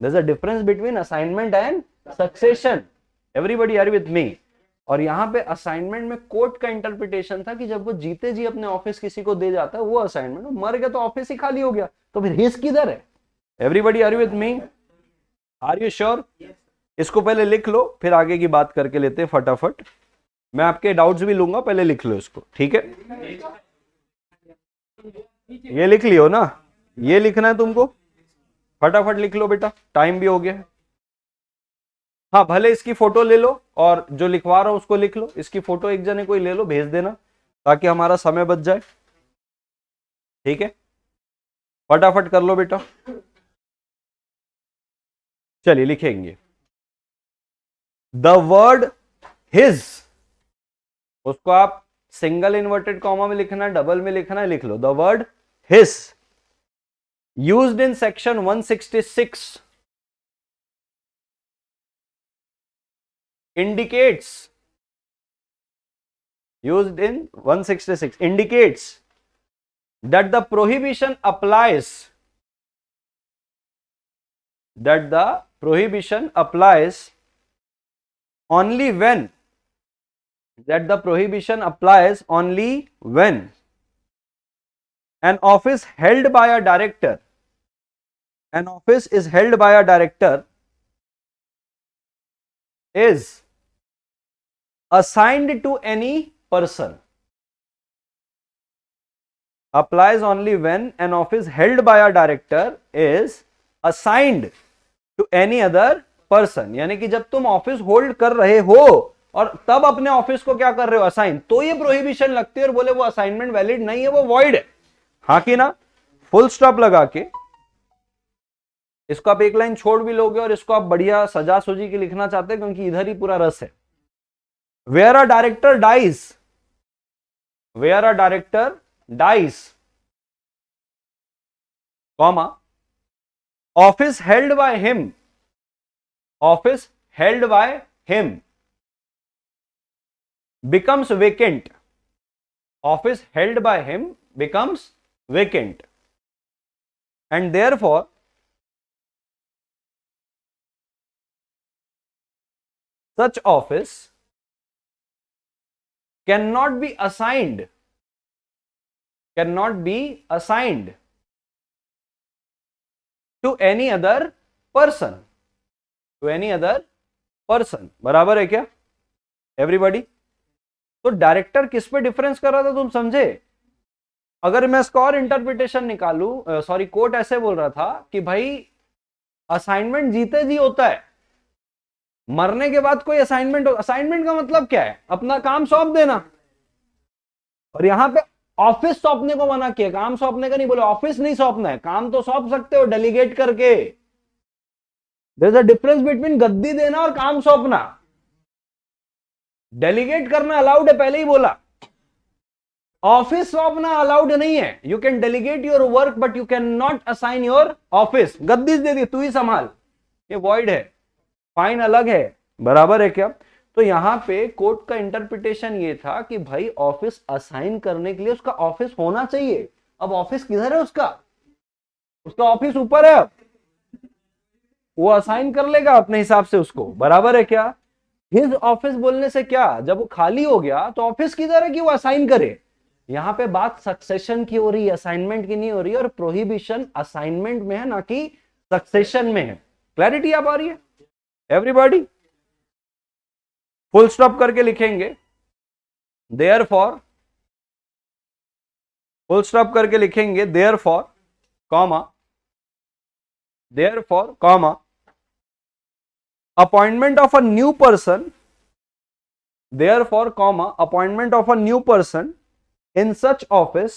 Speaker 1: There's a difference between assignment and succession. Everybody are with me? और यहाँ पे असाइनमेंट में कोर्ट का इंटरप्रिटेशन था कि जब वो जीते जी अपने ऑफिस किसी को दे जाता है वो असाइनमेंट, मर गया तो ऑफिस ही खाली हो गया, तो फिर हिस्स किधर है? Everybody are you with me? Are you sure? इसको पहले लिख लो, फिर आगे की बात करके लेते हैं फटाफट। मैं आपके डाउट्स भी लूंगा, पहले लिख लो इसको, ठीक है? ये लिख लियो ना, ये लिखना है तुमको, फटाफट लिख लो बेटा, टाइम भी हो गया है। हाँ, भले इसकी फोटो ले लो और जो लिखवा रहा हूं उसको लिख लो, इसकी फोटो एक जने कोई ले लो, भेज देना ताकि हमारा समय बच जाए, ठीक है? फटाफट कर लो बेटा। चलिए लिखेंगे द वर्ड हिज, उसको आप सिंगल इन्वर्टेड कॉमा में लिखना है, डबल में लिखना है, लिख लो the word his used in section 166 indicates, used in 166 indicates that the prohibition applies, that the prohibition applies only when, that the prohibition applies only when an office held by a director, an office is held by a director is assigned to any person, applies only when an office held by a director is assigned to any other person। यानी कि जब तुम office hold कर रहे हो और तब अपने ऑफिस को क्या कर रहे हो? असाइन, तो ये प्रोहिबिशन लगती है और बोले वो असाइनमेंट वैलिड नहीं है, वो वॉइड है, हाँ कि ना? फुल स्टॉप लगा के इसको आप एक लाइन छोड़ भी लोगे और इसको आप बढ़िया सजा सुजी के लिखना चाहते हैं क्योंकि इधर ही पूरा रस है। Where a director dies, where a director dies, comma, office held by him, office held by him becomes vacant, office held by him becomes vacant, and therefore such office cannot be assigned, cannot be assigned to any other person, to any other person। बराबर है क्या everybody? तो director किस पे difference कर रहा था तुम समझे? अगर मैं इसका और इंटरप्रिटेशन निकालू, सॉरी कोर्ट ऐसे बोल रहा था कि भाई असाइनमेंट जीते जी होता है, मरने के बाद कोई असाइनमेंट, असाइनमेंट का मतलब क्या है? अपना काम सौंप देना। और यहां पे ऑफिस सौंपने को मना किया, काम सौंपने का नहीं बोले, ऑफिस नहीं सौंपना है, काम तो सौंप सकते हो डेलीगेट करके। There is a difference between गद्दी देना और काम सौंपना। डेलीगेट करना अलाउड है, पहले ही बोला, ऑफिस सौंपना अलाउड नहीं है। You can delegate your work but you can not assign your office. गद्दी दे दी, तू ही संभाल, ये वॉइड है, फाइन अलग है, बराबर है क्या? तो यहां पे कोर्ट का इंटरप्रिटेशन ये था कि भाई ऑफिस असाइन करने के लिए उसका ऑफिस होना चाहिए। अब ऑफिस किधर है उसका? उसका ऑफिस ऊपर है, वो असाइन कर लेगा अपने हिसाब से उसको, बराबर है क्या? हिज ऑफिस बोलने से क्या, जब वो खाली हो गया तो ऑफिस किधर है कि वो असाइन करे? यहां पे बात सक्सेशन की हो रही है, असाइनमेंट की नहीं हो रही है, और प्रोहिबिशन असाइनमेंट में है ना कि सक्सेशन में है। क्लैरिटी आ पा रही है एवरीबॉडी? फुल स्टॉप करके लिखेंगे देयरफॉर, फुल स्टॉप करके लिखेंगे therefore comma, therefore comma appointment of a new person, therefore comma appointment of a new person in such office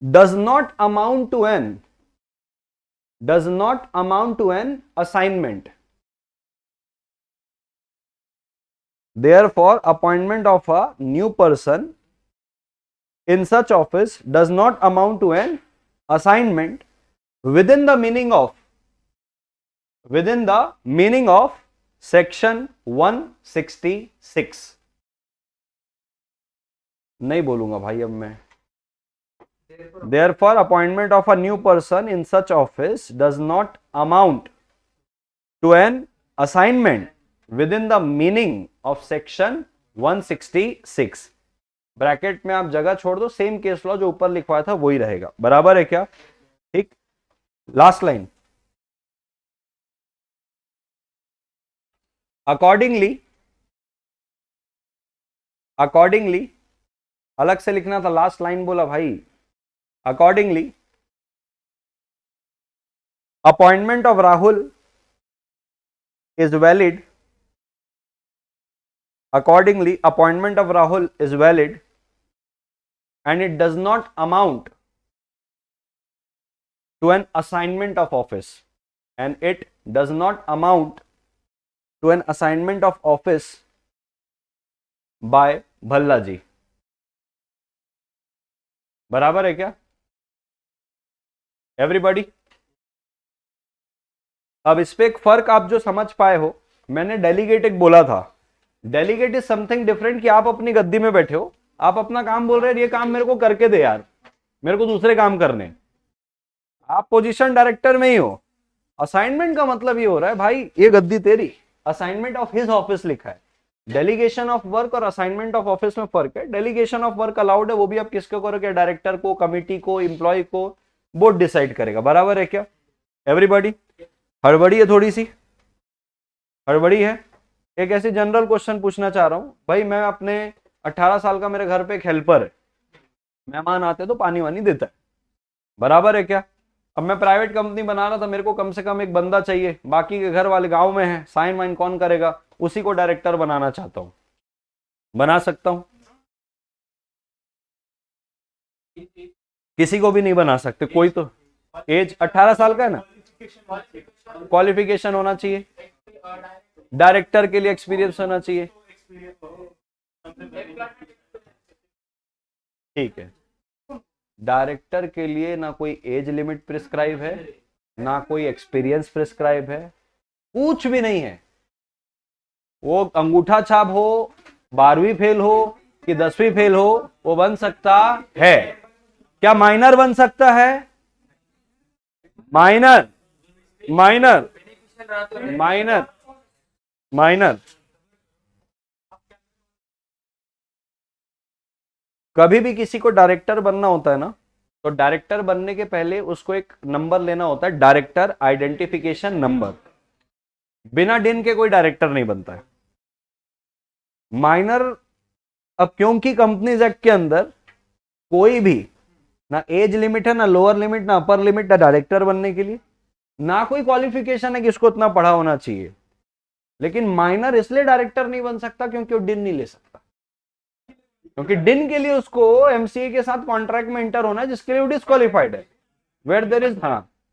Speaker 1: does not amount to an assignment, therefore appointment of a new person in such office does not amount to an assignment within the meaning of section 166। नहीं बोलूंगा भाई अब मैं, Therefore, appointment of a new person in such office does not amount to an assignment within the meaning of section 166. Bracket में आप जगह छोड़ दो, सेम केस लॉ जो ऊपर लिखवाया था वही रहेगा, बराबर है क्या? ठीक, लास्ट लाइन, अकॉर्डिंगली अलग से लिखना था, लास्ट लाइन बोला भाई। Accordingly appointment of Rahul is valid. Accordingly, appointment of Rahul is valid and it does not amount to an assignment of office, and it does not amount to an assignment of office by Bhalla ji. बराबर है क्या everybody? अब इस पे एक फर्क आप जो समझ पाए हो, मैंने डेलीगेट एक बोला था, डेलीगेट इज समथिंग डिफरेंट, कि आप अपनी गद्दी में बैठे हो, आप अपना काम बोल रहे हैं, ये काम मेरे को करके दे यार, मेरे को दूसरे काम करने, आप पोजीशन डायरेक्टर में ही हो। असाइनमेंट का मतलब ये हो रहा है भाई ये गद्दी तेरी, असाइनमेंट ऑफ हिज ऑफिस लिखा है। डेलीगेशन ऑफ वर्क और असाइनमेंट ऑफ ऑफिस में फर्क है। डेलीगेशन ऑफ वर्क अलाउड है, वो भी आप किसको करोगे? डायरेक्टर को, कमिटी को, एम्प्लॉय को, बोर्ड डिसाइड करेगा। बराबर है क्या एवरीबॉडी? हड़बड़ी है, थोड़ी सी हड़बड़ी है। एक ऐसी जनरल क्वेश्चन पूछना चाह रहा हूं भाई, मैं अपने 18 साल का, मेरे घर पे एक हेल्पर है, मेहमान आते तो पानी वानी देता है, बराबर है क्या? अब मैं प्राइवेट कंपनी बना रहा था, मेरे को कम से कम एक बंदा चाहिए, बाकी के घर वाले गांव में हैं, साइन वाइन कौन करेगा, उसी को डायरेक्टर बनाना चाहता हूं, बना सकता हूं? किसी को भी नहीं बना सकते, कोई तो एज 18 साल का है ना, क्वालिफिकेशन होना चाहिए, डायरेक्टर के लिए एक्सपीरियंस होना चाहिए, ठीक है। डायरेक्टर के लिए ना कोई एज लिमिट प्रिस्क्राइब है, ना कोई एक्सपीरियंस प्रिस्क्राइब है, कुछ भी नहीं है। वो अंगूठा छाप हो, 12वीं फेल हो कि 10वीं फेल हो, वो बन सकता है। क्या माइनर बन सकता है? माइनर माइनर माइनर माइनर कभी भी किसी को डायरेक्टर बनना होता है ना, तो डायरेक्टर बनने के पहले उसको एक नंबर लेना होता है, डायरेक्टर आइडेंटिफिकेशन नंबर। बिना डिन के कोई डायरेक्टर नहीं बनता है। माइनर, अब क्योंकि कंपनीज एक्ट के अंदर कोई भी ना एज लिमिट है, ना लोअर लिमिट, ना अपर लिमिट है डायरेक्टर बनने के लिए, ना कोई क्वालिफिकेशन है कि इसको इतना पढ़ा होना चाहिए, लेकिन माइनर इसलिए डायरेक्टर नहीं बन सकता क्योंकि वो डिन नहीं ले सकता, क्योंकि डिन के लिए उसको एमसीए के साथ कॉन्ट्रैक्ट में इंटर होना है, जिसके लिए वो डिस्क्वालिफाइड है। वेयर देयर इज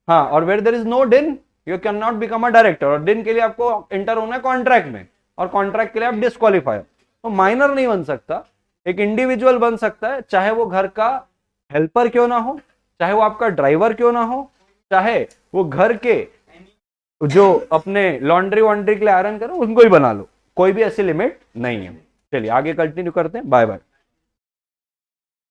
Speaker 1: और वेयर देयर इज नो डिन you can not become a director, और डिन के लिए आपको इंटर होना है कॉन्ट्रैक्ट में, और कॉन्ट्रैक्ट के लिए आप डिस्क्वालीफाई। तो माइनर नहीं बन सकता, एक इंडिविजुअल बन सकता है, चाहे वो घर का हेल्पर क्यों ना हो, चाहे वो आपका ड्राइवर क्यों ना हो, चाहे वो घर के जो अपने लॉन्ड्री वॉन्ड्री के लिए आयरन करो उनको ही बना लो, कोई भी ऐसी लिमिट नहीं है। चलिए आगे कंटिन्यू करते हैं, बाय बाय।